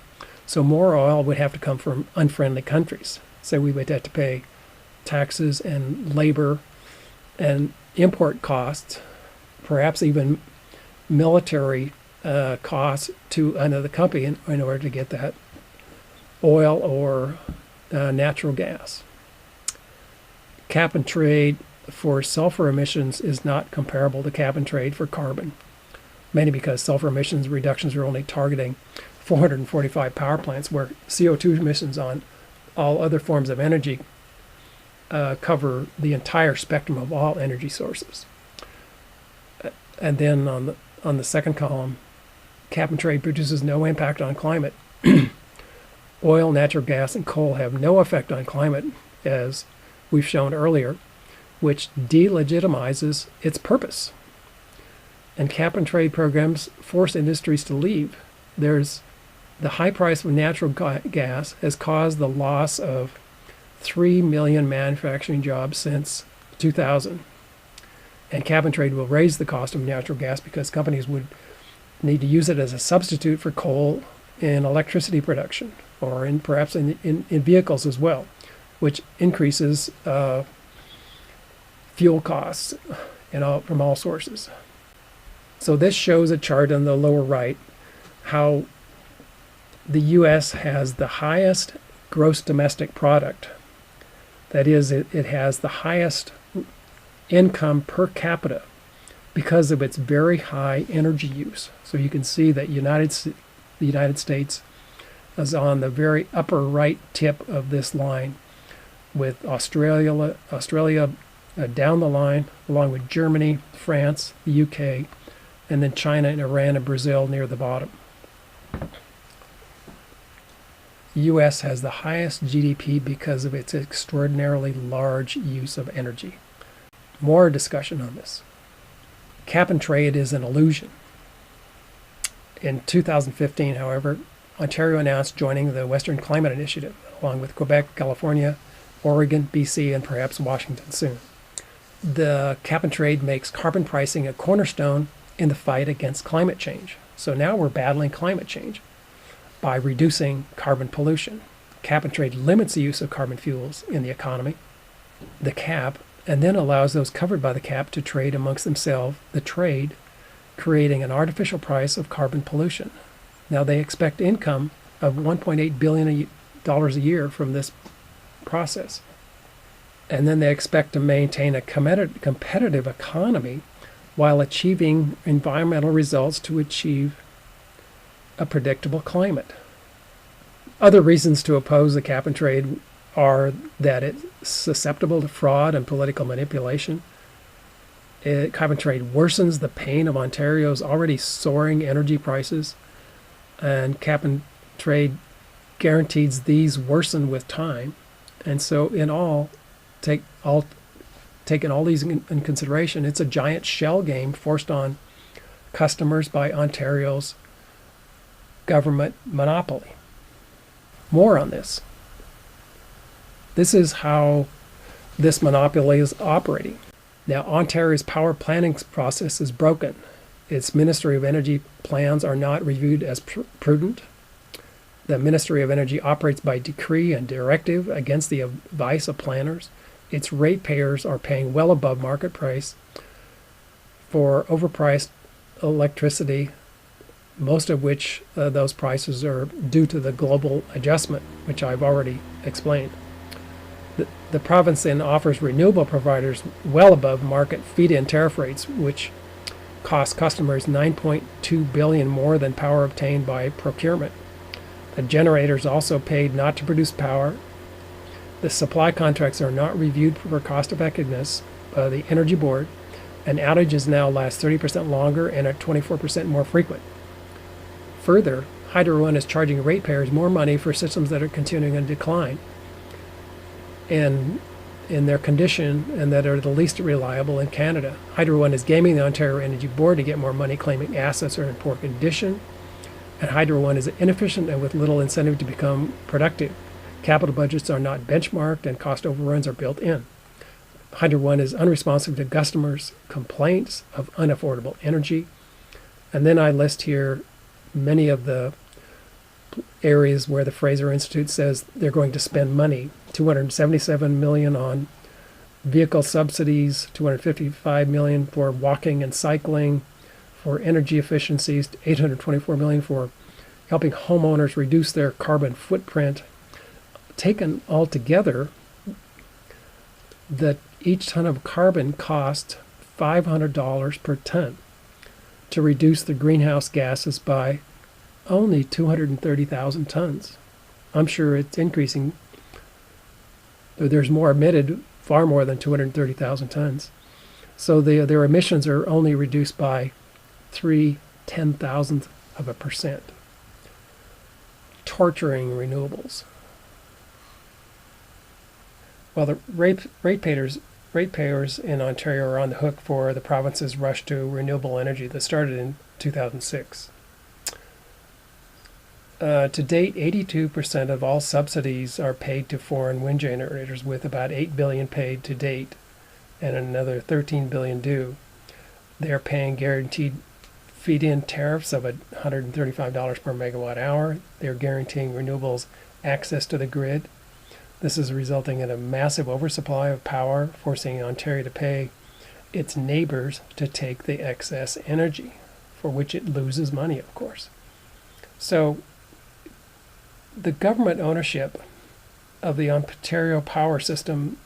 so more oil would have to come from unfriendly countries. So we would have to pay taxes and labor and import costs, perhaps even military costs to another company in order to get that oil or natural gas. Cap and trade for sulfur emissions is not comparable to cap and trade for carbon, mainly because sulfur emissions reductions are only targeting 445 power plants, where CO2 emissions on all other forms of energy cover the entire spectrum of all energy sources. And then on the second column, cap and trade produces no impact on climate. Oil, natural gas, and coal have no effect on climate, as we've shown earlier, which delegitimizes its purpose. And cap and trade programs force industries to leave. There's the high price of natural gas has caused the loss of 3 million manufacturing jobs since 2000. And cap and trade will raise the cost of natural gas because companies would need to use it as a substitute for coal in electricity production, or perhaps in vehicles as well, which increases fuel costs from all sources. So this shows a chart on the lower right how the U.S. has the highest gross domestic product. That is, it has the highest income per capita because of its very high energy use. So you can see that the United States is on the very upper right tip of this line, with Australia down the line, along with Germany, France, the UK, and then China and Iran and Brazil near the bottom. The U.S. has the highest GDP because of its extraordinarily large use of energy. More discussion on this. Cap and trade is an illusion. In 2015, however, Ontario announced joining the Western Climate Initiative, along with Quebec, California, Oregon, BC, and perhaps Washington soon. The cap and trade makes carbon pricing a cornerstone in the fight against climate change. So now we're battling climate change by reducing carbon pollution. Cap and trade limits the use of carbon fuels in the economy, the cap, and then allows those covered by the cap to trade amongst themselves, the trade, creating an artificial price of carbon pollution. Now they expect income of $1.8 billion a year from this process. And then they expect to maintain a competitive economy while achieving environmental results to achieve a predictable climate. Other reasons to oppose the cap and trade are that it's susceptible to fraud and political manipulation. Cap and trade worsens the pain of Ontario's already soaring energy prices, and cap and trade guarantees these worsen with time. And so in all, taking all these in consideration, it's a giant shell game forced on customers by Ontario's government monopoly. More on this. This is how this monopoly is operating. Now, Ontario's power planning process is broken. Its Ministry of Energy plans are not reviewed as prudent. The Ministry of Energy operates by decree and directive against the advice of planners. Its ratepayers are paying well above market price for overpriced electricity, most of which those prices are due to the global adjustment, which I've already explained. The province then offers renewable providers well above market feed-in tariff rates, which cost customers $9.2 billion more than power obtained by procurement. The generators also paid not to produce power. The supply contracts are not reviewed for cost effectiveness by the Energy Board, and outages now last 30% longer and are 24% more frequent. Further, Hydro One is charging ratepayers more money for systems that are continuing in decline and in their condition and that are the least reliable in Canada. Hydro One is gaming the Ontario Energy Board to get more money, claiming assets are in poor condition, and Hydro One is inefficient and with little incentive to become productive. Capital budgets are not benchmarked and cost overruns are built in. Hydro One is unresponsive to customers' complaints of unaffordable energy. And then I list here many of the areas where the Fraser Institute says they're going to spend money. $277 million on vehicle subsidies, $255 million for walking and cycling, for energy efficiencies, $824 million for helping homeowners reduce their carbon footprint. Taken all together, that each ton of carbon costs $500 per ton to reduce the greenhouse gases by only 230,000 tons. I'm sure it's increasing. There's more emitted, far more than 230,000 tons. So their emissions are only reduced by 0.3%. Torturing renewables. Well, the ratepayers in Ontario are on the hook for the province's rush to renewable energy that started in 2006. To date, 82% of all subsidies are paid to foreign wind generators, with about $8 billion paid to date and another $13 billion due. They are paying guaranteed feed-in tariffs of $135 per megawatt hour. They're guaranteeing renewables access to the grid. This is resulting in a massive oversupply of power, forcing Ontario to pay its neighbors to take the excess energy, for which it loses money, of course. So the government ownership of the Ontario power system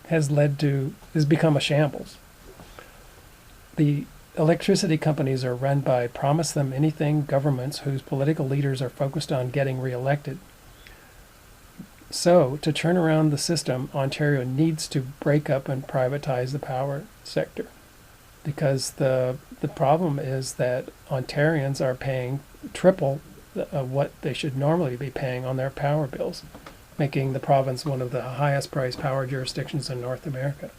has become a shambles. The electricity companies are run by promise-them-anything governments whose political leaders are focused on getting reelected. So, to turn around the system, Ontario needs to break up and privatize the power sector, because the problem is that Ontarians are paying triple what they should normally be paying on their power bills, making the province one of the highest priced power jurisdictions in North America.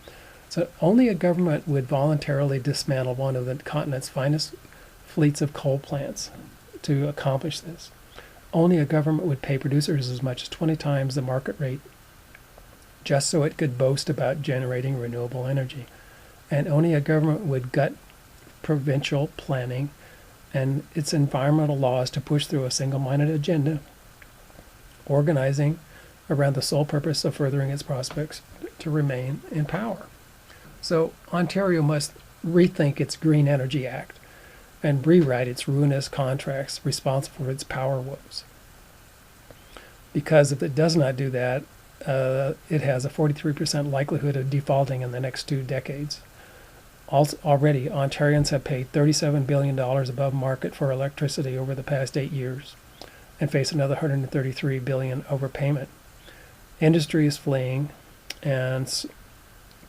So only a government would voluntarily dismantle one of the continent's finest fleets of coal plants to accomplish this. Only a government would pay producers as much as 20 times the market rate just so it could boast about generating renewable energy. And only a government would gut provincial planning and its environmental laws to push through a single-minded agenda, organizing around the sole purpose of furthering its prospects to remain in power. So Ontario must rethink its Green Energy Act and rewrite its ruinous contracts responsible for its power woes. Because if it does not do that, it has a 43% likelihood of defaulting in the next 2 decades. Also, already, Ontarians have paid $37 billion above market for electricity over the past 8 years and face another $133 billion overpayment. Industry is fleeing, and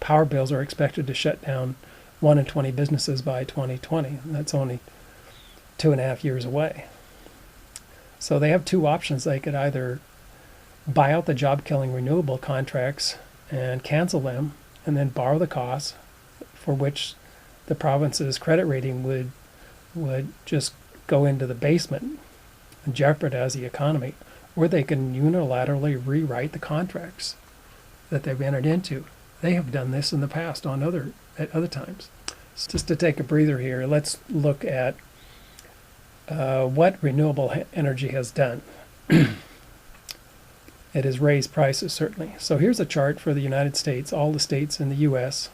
power bills are expected to shut down 1 in 20 businesses by 2020. And that's only 2.5 years away. So they have 2 options. They could either buy out the job-killing renewable contracts and cancel them, and then borrow the costs, for which the province's credit rating would just go into the basement and jeopardize the economy, or they can unilaterally rewrite the contracts that they've entered into. They have done this in the past at other times. So just to take a breather here, let's look at what renewable energy has done. It has raised prices, certainly. So here's a chart for the United States, all the states in the U.S.,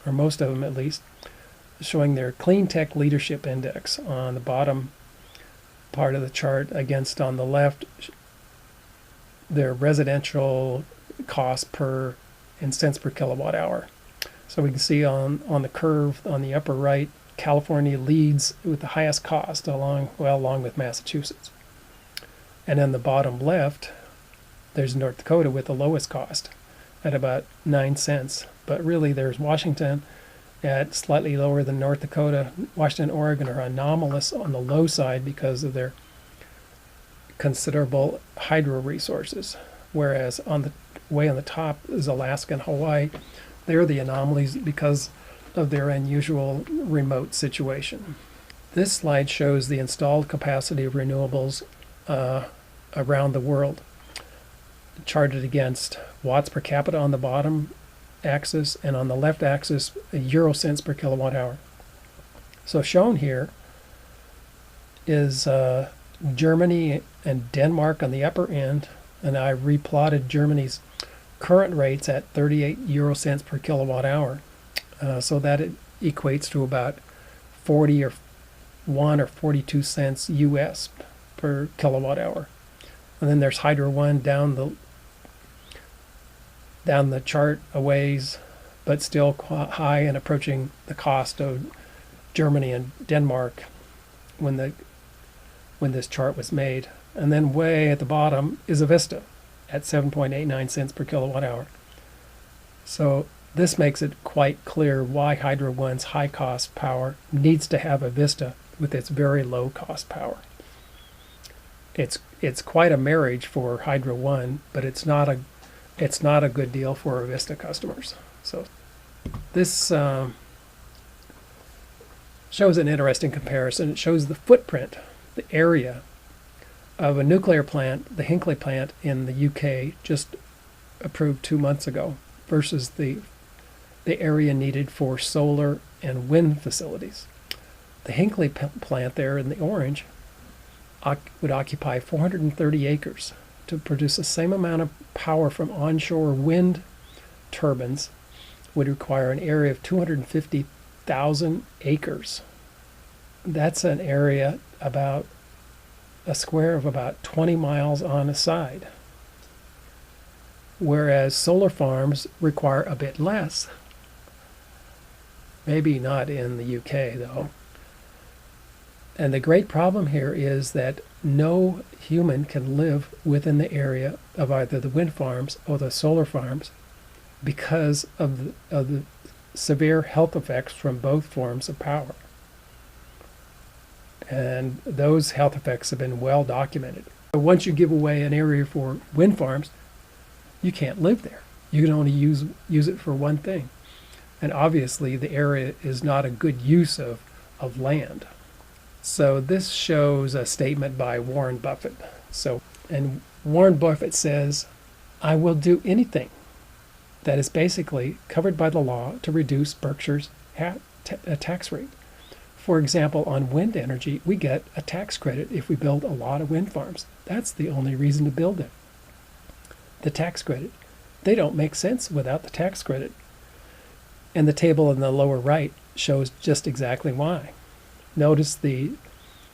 or most of them at least, showing their clean tech leadership index on the bottom part of the chart, against on the left their residential cost in cents per kilowatt hour. So we can see on the curve on the upper right, California leads with the highest cost along with Massachusetts. And on the bottom left, there's North Dakota with the lowest cost at about 9 cents. But really there's Washington at slightly lower than North Dakota. Washington and Oregon are anomalous on the low side because of their considerable hydro resources, whereas way on the top is Alaska and Hawaii. They're the anomalies because of their unusual remote situation. This slide shows the installed capacity of renewables around the world, charted against watts per capita on the bottom axis, and on the left axis, euro cents per kilowatt hour. So shown here is Germany and Denmark on the upper end, and I replotted Germany's current rates at 38 euro cents per kilowatt hour, so that it equates to about 41 or 42 cents US per kilowatt hour. And then there's Hydro One down the chart a ways, but still high and approaching the cost of Germany and Denmark when this chart was made. And then way at the bottom is Avista at 7.89 cents per kilowatt hour. So this makes it quite clear why Hydro One's high cost power needs to have Avista with its very low cost power. It's quite a marriage for Hydro One, but it's not a good deal for Avista customers. So this shows an interesting comparison. It shows the footprint, the area of a nuclear plant, the Hinkley plant in the UK, just approved 2 months ago, versus the area needed for solar and wind facilities. The Hinkley plant there in the orange would occupy 430 acres to produce the same amount of power from onshore wind turbines. Would require an area of 250,000 acres. That's an area about a square of about 20 miles on a side. Whereas solar farms require a bit less. Maybe not in the UK though. And the great problem here is that no human can live within the area of either the wind farms or the solar farms because of the severe health effects from both forms of power. And those health effects have been well documented. But once you give away an area for wind farms, you can't live there. You can only use it for one thing. And obviously the area is not a good use of land. So this shows a statement by Warren Buffett. And Warren Buffett says, "I will do anything that is basically covered by the law to reduce Berkshire's tax rate. For example, on wind energy, we get a tax credit if we build a lot of wind farms. That's the only reason to build it. The tax credit. They don't make sense without the tax credit." And the table in the lower right shows just exactly why. Notice the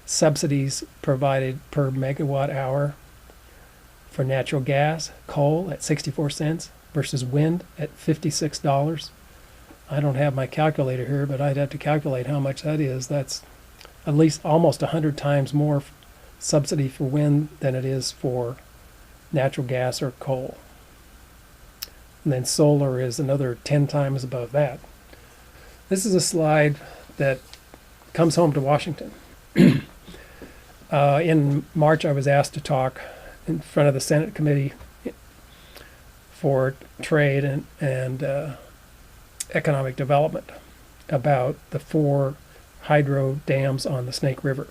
subsidies provided per megawatt hour for natural gas, coal at 64 cents versus wind at $56. I don't have my calculator here, but I'd have to calculate how much that is. That's at least almost 100 times more subsidy for wind than it is for natural gas or coal. And then solar is another 10 times above that. This is a slide that comes home to Washington. In March, I was asked to talk in front of the Senate Committee for Trade and Economic Development about the 4 hydro dams on the Snake River.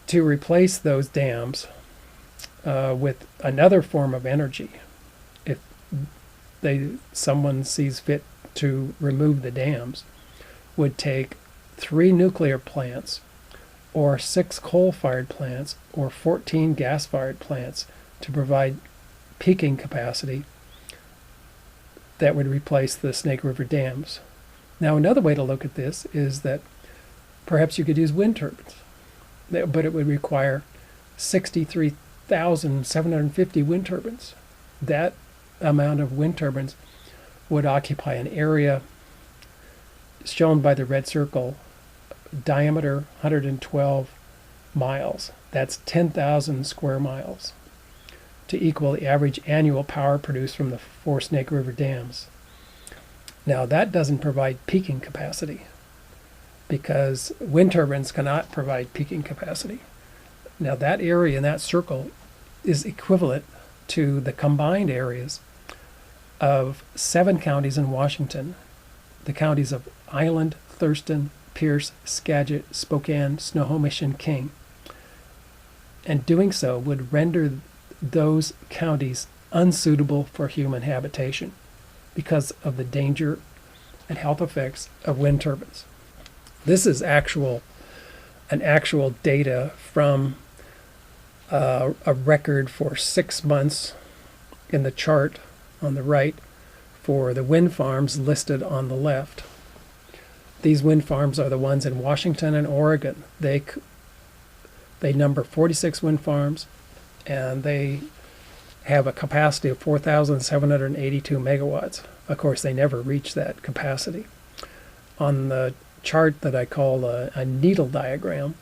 To replace those dams with another form of energy, if someone sees fit to remove the dams, would take 3 nuclear plants or 6 coal-fired plants or 14 gas-fired plants to provide peaking capacity that would replace the Snake River dams. Now, another way to look at this is that perhaps you could use wind turbines, but it would require 63,750 wind turbines. That amount of wind turbines would occupy an area shown by the red circle, diameter 112 miles. That's 10,000 square miles to equal the average annual power produced from the 4 Snake River dams. Now, that doesn't provide peaking capacity because wind turbines cannot provide peaking capacity. Now, that area in that circle is equivalent to the combined areas of 7 counties in Washington, the counties of Island, Thurston, Pierce, Skagit, Spokane, Snohomish, and King. And doing so would render those counties unsuitable for human habitation because of the danger and health effects of wind turbines. This is an actual data from a record for 6 months in the chart on the right for the wind farms listed on the left. These wind farms are the ones in Washington and Oregon. They number 46 wind farms, and they have a capacity of 4,782 megawatts. Of course, they never reach that capacity. On the chart that I call a needle diagram,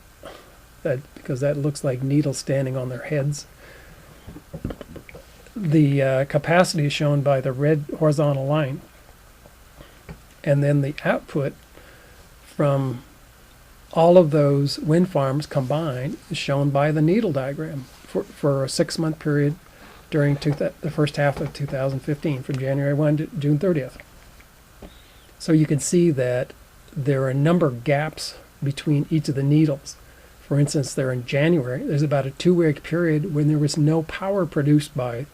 because that looks like needles standing on their heads, the capacity is shown by the red horizontal line, and then the output from all of those wind farms combined is shown by the needle diagram for a 6-month period during the first half of 2015, from January 1 to June 30th. So you can see that there are a number of gaps between each of the needles. For instance, there in January, there's about a 2-week period when there was no power produced by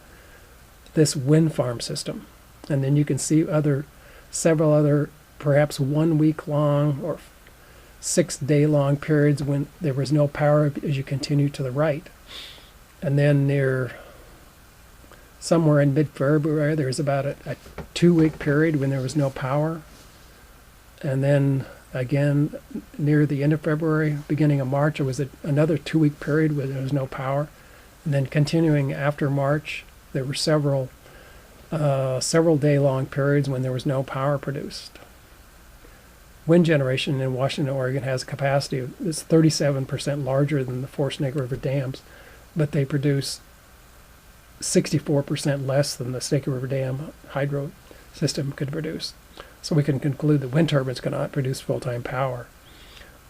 this wind farm system. And then you can see several other, perhaps 1 week long or 6-day-long periods when there was no power as you continue to the right. And then somewhere in mid-February, there's about a 2-week period when there was no power. And then again, near the end of February, beginning of March, there was another 2-week period where there was no power. And then continuing after March, there were several day-long periods when there was no power produced. Wind generation in Washington and Oregon has a capacity that's 37% larger than the 4 Snake River dams, but they produce 64% less than the Snake River Dam hydro system could produce. So we can conclude that wind turbines cannot produce full-time power.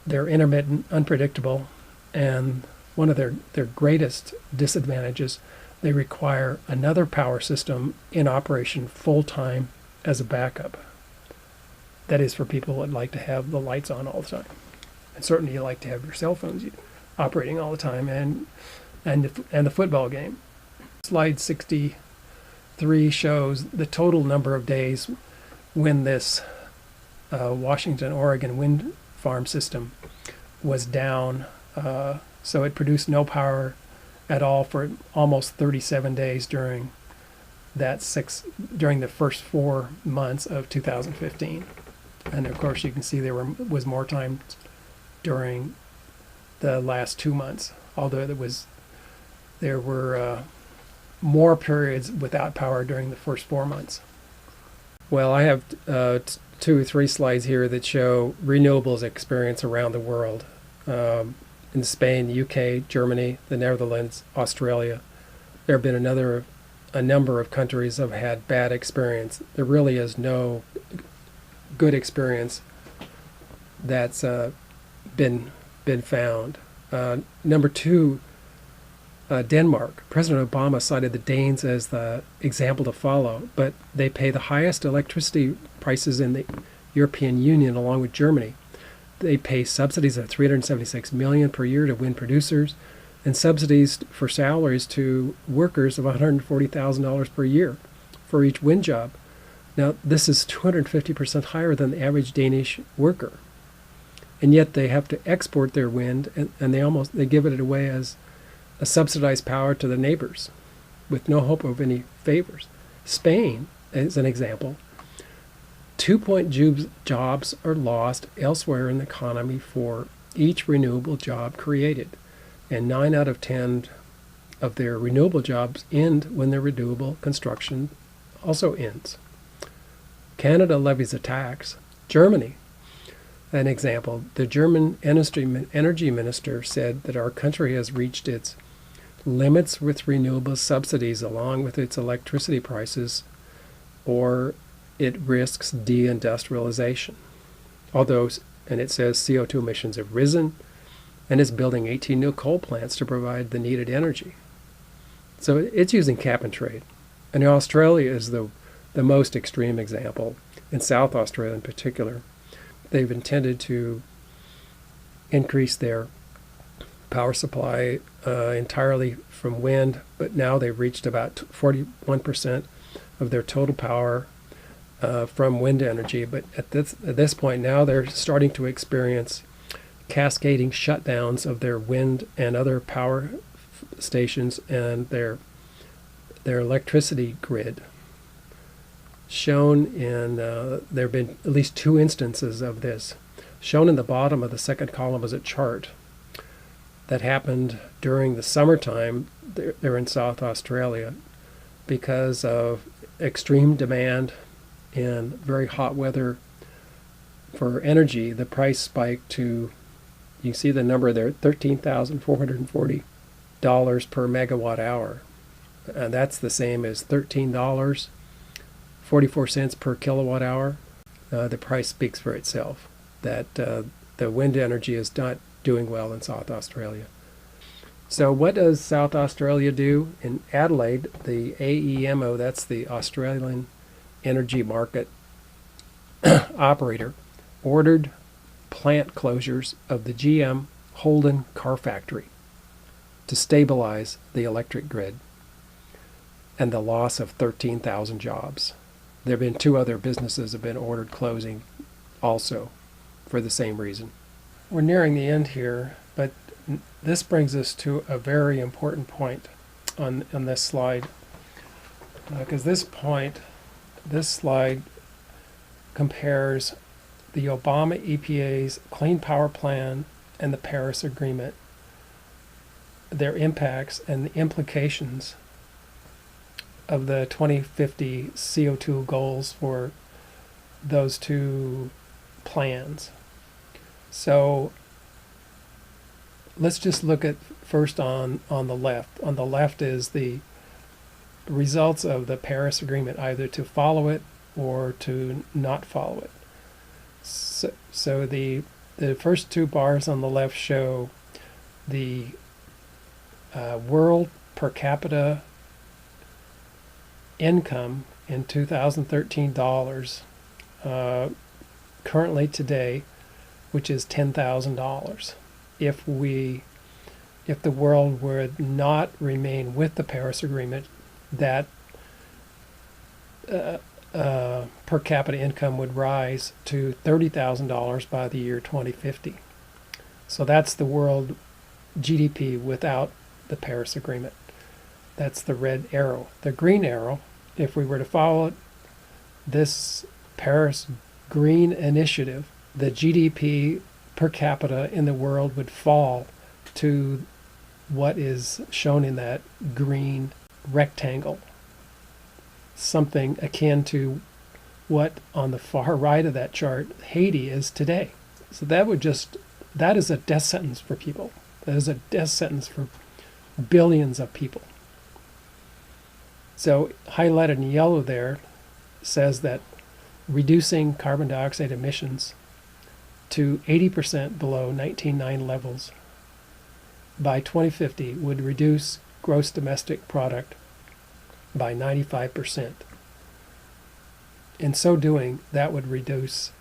They're intermittent, unpredictable, and one of their greatest disadvantages, they require another power system in operation full-time as a backup. That is for people that like to have the lights on all the time. And certainly you like to have your cell phones operating all the time and the football game. Slide 63 shows the total number of days when this Washington-Oregon wind farm system was down. So it produced no power at all for almost 37 days during the first 4 months of 2015. And of course, you can see there was more time during the last 2 months, although there were more periods without power during the first 4 months. Well, I have 2 or 3 slides here that show renewables experience around the world. In Spain, the UK, Germany, the Netherlands, Australia. There have been a number of countries that have had bad experience. There really is no good experience that's been found. Number 2, Denmark. President Obama cited the Danes as the example to follow, but they pay the highest electricity prices in the European Union along with Germany. They pay subsidies of $376 million per year to wind producers and subsidies for salaries to workers of $140,000 per year for each wind job. Now, this is 250% higher than the average Danish worker. And yet they have to export their wind, and they give it away as a subsidized power to the neighbors with no hope of any favors. Spain, as an example, 2 jobs are lost elsewhere in the economy for each renewable job created. And 9 out of 10 of their renewable jobs end when their renewable construction also ends. Canada levies a tax. Germany, an example, the German energy minister said that our country has reached its limits with renewable subsidies along with its electricity prices, or it risks deindustrialization. Although, and it says CO2 emissions have risen, and is building 18 new coal plants to provide the needed energy. So it's using cap and trade. And Australia is the most extreme example, in South Australia in particular. They've intended to increase their power supply entirely from wind, but now they've reached about 41% of their total power from wind energy. But at this point now, they're starting to experience cascading shutdowns of their wind and other power stations and their electricity grid. Shown in, there have been at least 2 instances of this. Shown in the bottom of the second column is a chart that happened during the summertime. They're in South Australia because of extreme demand and very hot weather for energy. The price spiked to, you can see the number there, $13,440 per megawatt hour. And that's the same as $13.44 per kilowatt hour. The price speaks for itself, that the wind energy is not doing well in South Australia. So what does South Australia do? In Adelaide, the AEMO, that's the Australian Energy Market Operator, ordered plant closures of the GM Holden car factory to stabilize the electric grid and the loss of 13,000 jobs. There have been 2 other businesses that have been ordered closing also for the same reason. We're nearing the end here, but this brings us to a very important point on this slide, because this slide compares the Obama EPA's Clean Power Plan and the Paris Agreement, their impacts and the implications of the 2050 CO2 goals for those 2 plans. So let's just look at first on the left. On the left is the results of the Paris Agreement, either to follow it or to not follow it. So the first 2 bars on the left show the world per capita income in 2013 dollars currently today, which is $10,000. If the world would not remain with the Paris Agreement, that per capita income would rise to $30,000 by the year 2050. So that's the world GDP without the Paris Agreement. That's the red arrow. The green arrow, if we were to follow it, this Paris Green Initiative, the GDP per capita in the world would fall to what is shown in that green rectangle, something akin to what on the far right of that chart Haiti is today. So that is a death sentence for people. That is a death sentence for billions of people. So highlighted in yellow there says that reducing carbon dioxide emissions to 80% below 1990 levels by 2050 would reduce gross domestic product by 95%. In so doing, that would reduce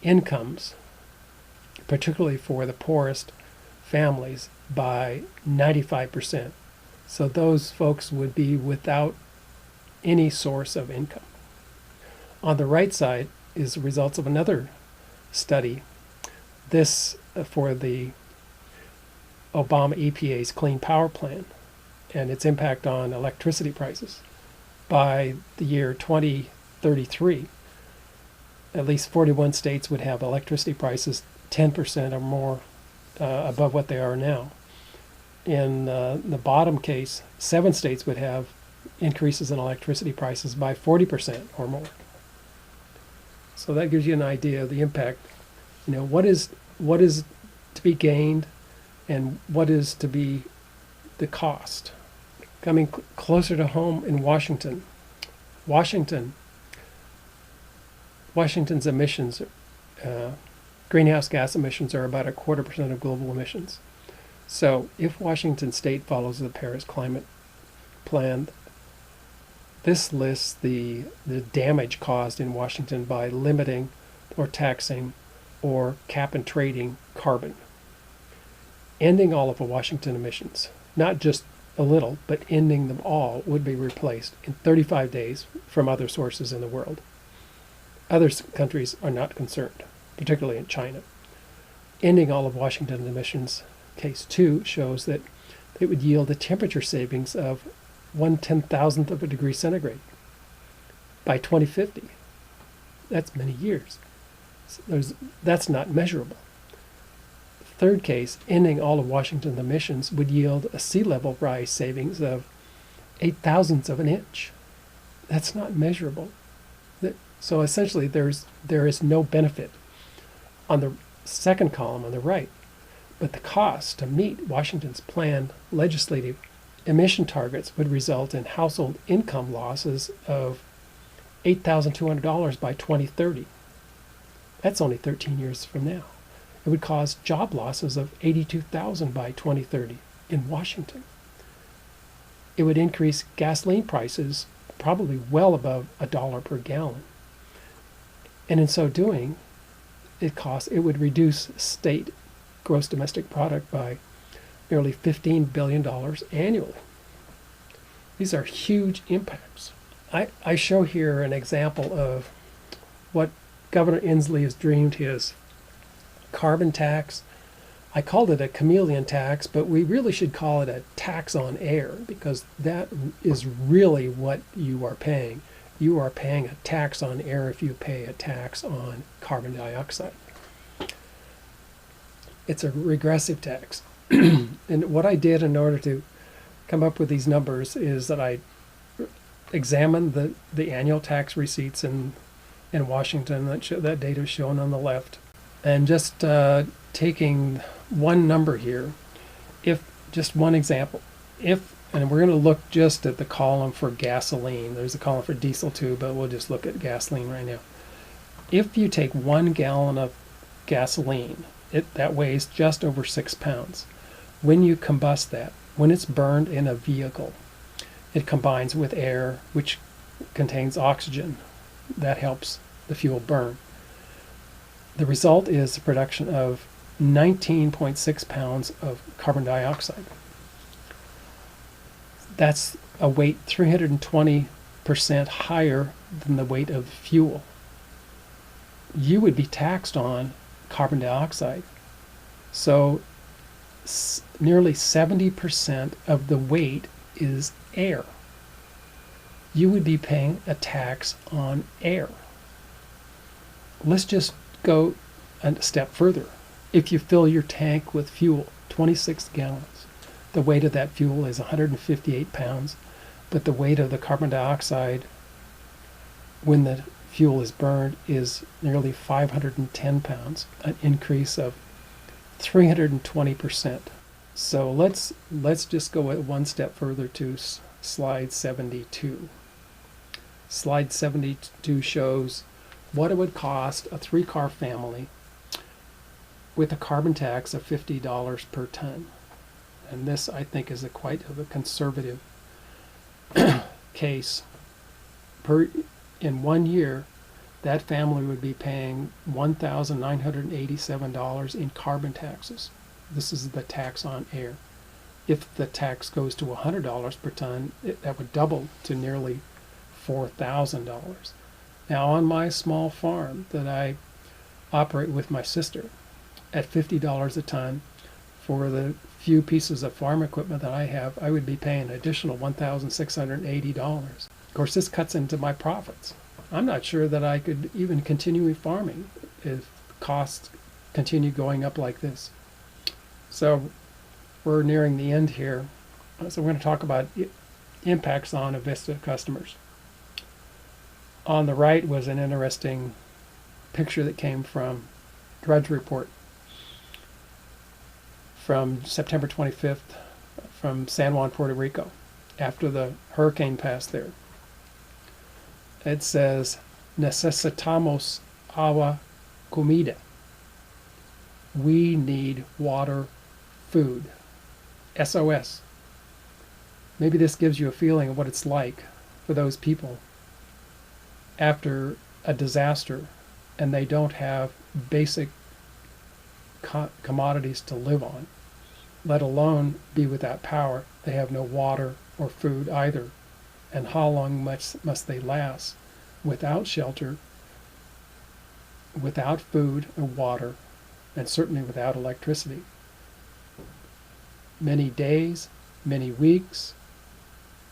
incomes, particularly for the poorest families, by 95%. So those folks would be without any source of income. On the right side is the results of another study, this for the Obama EPA's Clean Power Plan and its impact on electricity prices. By the year 2033, at least 41 states would have electricity prices 10% or more above what they are now. In the bottom case, 7 states would have increases in electricity prices by 40% or more. So that gives you an idea of the impact. What is to be gained and what is to be the cost. Coming closer to home in Washington's emissions, greenhouse gas emissions are about 0.25% of global emissions. So if Washington state follows the Paris climate plan, this lists the damage caused in Washington by limiting or taxing or cap and trading carbon. Ending all of the Washington emissions, not just a little, but ending them all, would be replaced in 35 days from other sources in the world. Other countries are not concerned, particularly in China. Ending all of Washington's emissions, case 2, shows that it would yield a temperature savings of 1/10,000th of a degree centigrade by 2050. That's many years. That's not measurable. Third case, ending all of Washington's emissions would yield a sea level rise savings of 0.008 of an inch. That's not measurable. So essentially, there is no benefit on the second column on the right, but the cost to meet Washington's planned legislative emission targets would result in household income losses of $8,200 by 2030. That's only 13 years from now. It would cause job losses of 82,000 by 2030 in Washington. It would increase gasoline prices probably well above $1 per gallon. And in so doing, it would reduce state gross domestic product by nearly $15 billion annually. These are huge impacts. I show here an example of what Governor Inslee has dreamed his carbon tax. I called it a chameleon tax, but we really should call it a tax on air, because that is really what you are paying. You are paying a tax on air if you pay a tax on carbon dioxide. It's a regressive tax. And what I did in order to come up with these numbers is that I examined the annual tax receipts in Washington. That data is shown on the left. And just taking one number here, if just one example, and we're going to look just at the column for gasoline. There's a column for diesel too, but we'll just look at gasoline right now. If you take 1 gallon of gasoline, that weighs just over 6 pounds. When you combust that, when it's burned in a vehicle, it combines with air, which contains oxygen. That helps the fuel burn. The result is the production of 19.6 pounds of carbon dioxide. That's a weight 320% higher than the weight of fuel. You would be taxed on carbon dioxide. So nearly 70% of the weight is air. You would be paying a tax on air. Let's just go a step further. If you fill your tank with fuel 26 gallons. The weight of that fuel is 158 pounds, but the weight of the carbon dioxide when the fuel is burned is nearly 510 pounds, an increase of 320%. So let's just go one step further to slide 72. Slide 72 shows what it would cost a 3-car family with a carbon tax of $50 per ton. And this, I think, is quite a conservative case. In 1 year, that family would be paying $1,987 in carbon taxes. This is the tax on air. If the tax goes to $100 per ton, that would double to nearly $4,000. Now, on my small farm that I operate with my sister, at $50 a ton, for the few pieces of farm equipment that I have, I would be paying an additional $1,680. Of course, this cuts into my profits. I'm not sure that I could even continue farming if costs continue going up like this. So we're nearing the end here. So we're going to talk about impacts on Avista customers. On the right was an interesting picture that came from Drudge Report from September 25th from San Juan, Puerto Rico, after the hurricane passed there. It says, necesitamos agua, comida. We need water, food. SOS. Maybe this gives you a feeling of what it's like for those people after a disaster and they don't have basic commodities to live on, let alone be without power. They have no water or food either. And how long must they last without shelter, without food or water, and certainly without electricity? Many days, many weeks.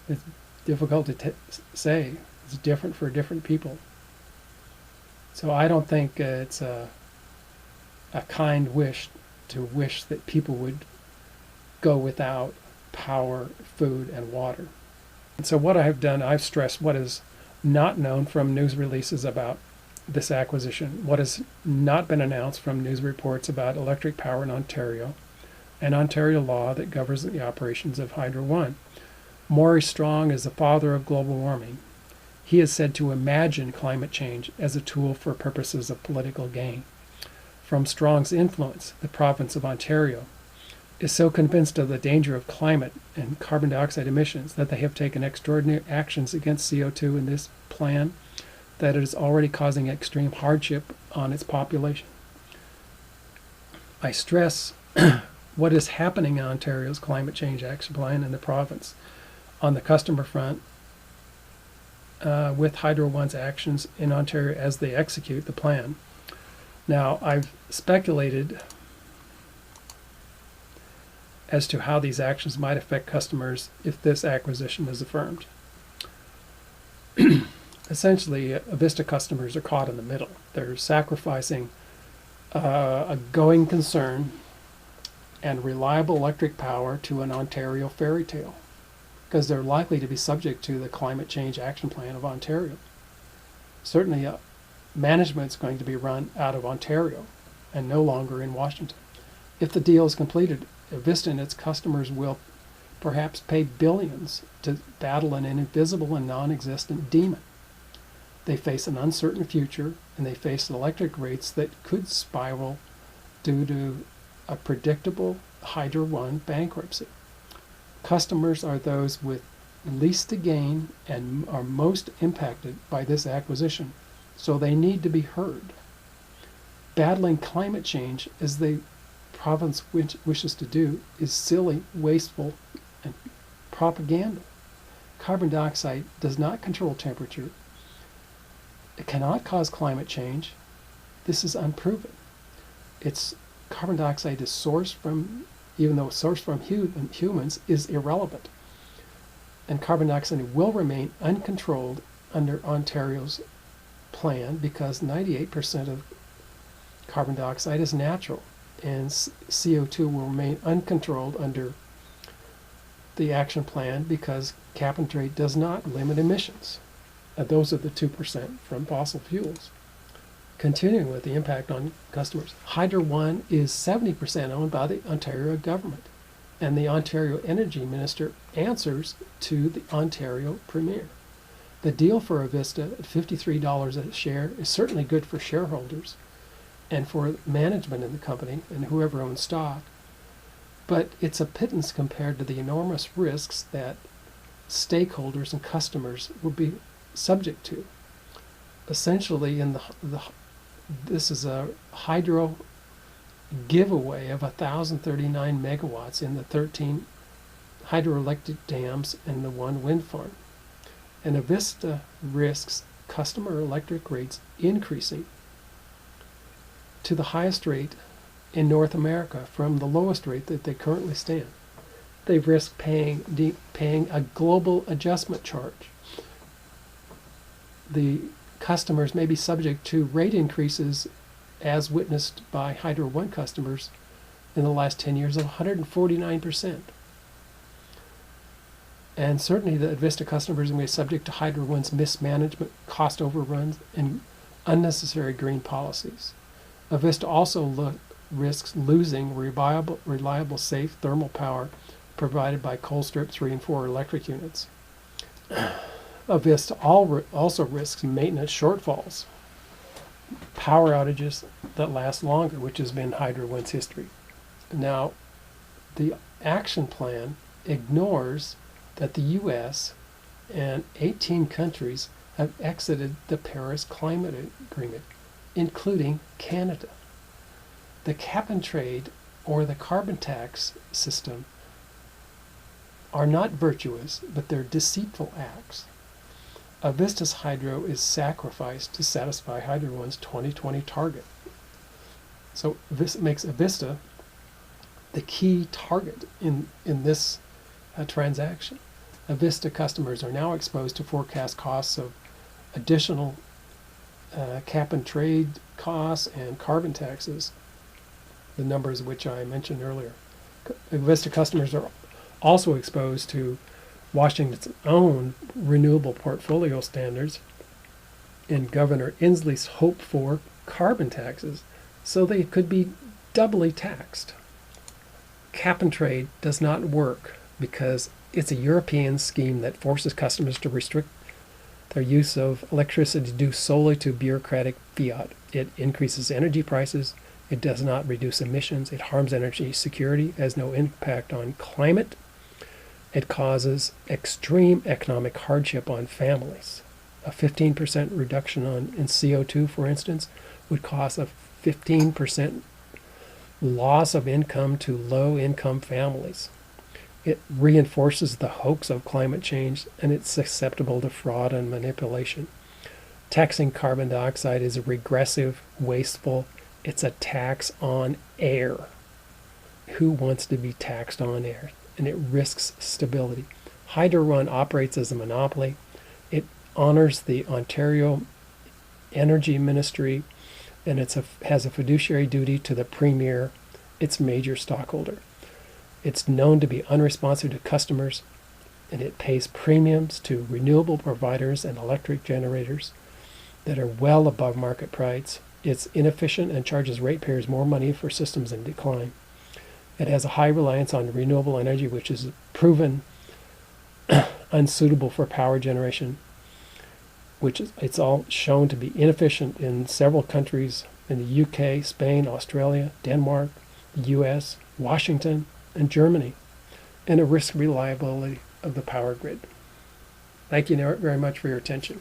It's difficult to say. It's different for different people. So I don't think it's a kind wish to wish that people would go without power, food, and water. And so what I've done, I've stressed what is not known from news releases about this acquisition, what has not been announced from news reports about electric power in Ontario, and Ontario law that governs the operations of Hydro One. Maurice Strong is the father of global warming. He is said to imagine climate change as a tool for purposes of political gain. From Strong's influence, the province of Ontario is so convinced of the danger of climate and carbon dioxide emissions that they have taken extraordinary actions against CO2 in this plan that it is already causing extreme hardship on its population. I stress what is happening in Ontario's climate change action plan in the province on the customer front with Hydro One's actions in Ontario as they execute the plan. Now, I've speculated as to how these actions might affect customers if this acquisition is affirmed. Essentially, Avista customers are caught in the middle. They're sacrificing a going concern and reliable electric power to an Ontario fairy tale because they're likely to be subject to the Climate Change Action Plan of Ontario. Certainly, management's going to be run out of Ontario and no longer in Washington. If the deal is completed, Avista and its customers will perhaps pay billions to battle an invisible and non-existent demon. They face an uncertain future, and they face electric rates that could spiral due to a predictable Hydro One bankruptcy. Customers are those with least to gain and are most impacted by this acquisition, so they need to be heard. Battling climate change, as the province wishes to do, is silly, wasteful, and propaganda. Carbon dioxide does not control temperature. It cannot cause climate change. This is unproven. Carbon dioxide is sourced from, even though it's sourced from humans, is irrelevant. And carbon dioxide will remain uncontrolled under Ontario's plan because 98% of carbon dioxide is natural. and CO2 will remain uncontrolled under the action plan because cap and trade does not limit emissions. Those are the 2% from fossil fuels. Continuing with the impact on customers, Hydro One is 70% owned by the Ontario government, and the Ontario Energy Minister answers to the Ontario Premier. The deal for Avista at $53 a share is certainly good for shareholders and for management in the company and whoever owns stock, but it's a pittance compared to the enormous risks that stakeholders and customers will be subject to. Essentially, this is a hydro giveaway of 1,039 megawatts in the 13 hydroelectric dams and the one wind farm. And Avista risks customer electric rates increasing to the highest rate in North America from the lowest rate that they currently stand. They risk paying a global adjustment charge. The customers may be subject to rate increases as witnessed by Hydro One customers in the last 10 years of 149%. And certainly the Avista customers may be subject to Hydro One's mismanagement, cost overruns, and unnecessary green policies. Avista also risks losing reliable, safe thermal power provided by coal strip 3 and 4 electric units. Avista also risks maintenance shortfalls, power outages that last longer, which has been Hydro One's history. Now, the action plan ignores that the U.S. and 18 countries have exited the Paris Climate Agreement, including Canada. The cap and trade or the carbon tax system are not virtuous, but they're deceitful acts. Avista's hydro is sacrificed to satisfy Hydro One's 2020 target. So this makes Avista the key target in this transaction. Avista customers are now exposed to forecast costs of additional cap and trade costs and carbon taxes, the numbers which I mentioned earlier. Avista customers are also exposed to Washington's own renewable portfolio standards and Governor Inslee's hope for carbon taxes, so they could be doubly taxed. Cap and trade does not work because it's a European scheme that forces customers to restrict their use of electricity due solely to bureaucratic fiat. It increases energy prices. It does not reduce emissions. It harms energy security, has no impact on climate. It causes extreme economic hardship on families. A 15% reduction in CO2, for instance, would cause a 15% loss of income to low-income families. It reinforces the hoax of climate change, and it's susceptible to fraud and manipulation. Taxing carbon dioxide is regressive, wasteful. It's a tax on air. Who wants to be taxed on air? And it risks stability. Hydro One operates as a monopoly. It honors the Ontario Energy Ministry, and has a fiduciary duty to the Premier, its major stockholder. It's known to be unresponsive to customers, and it pays premiums to renewable providers and electric generators that are well above market price. It's inefficient and charges ratepayers more money for systems in decline. It has a high reliance on renewable energy, which is proven unsuitable for power generation, it's all shown to be inefficient in several countries in the UK, Spain, Australia, Denmark, the US, Washington, and Germany, and a risk reliability of the power grid. Thank you very much for your attention.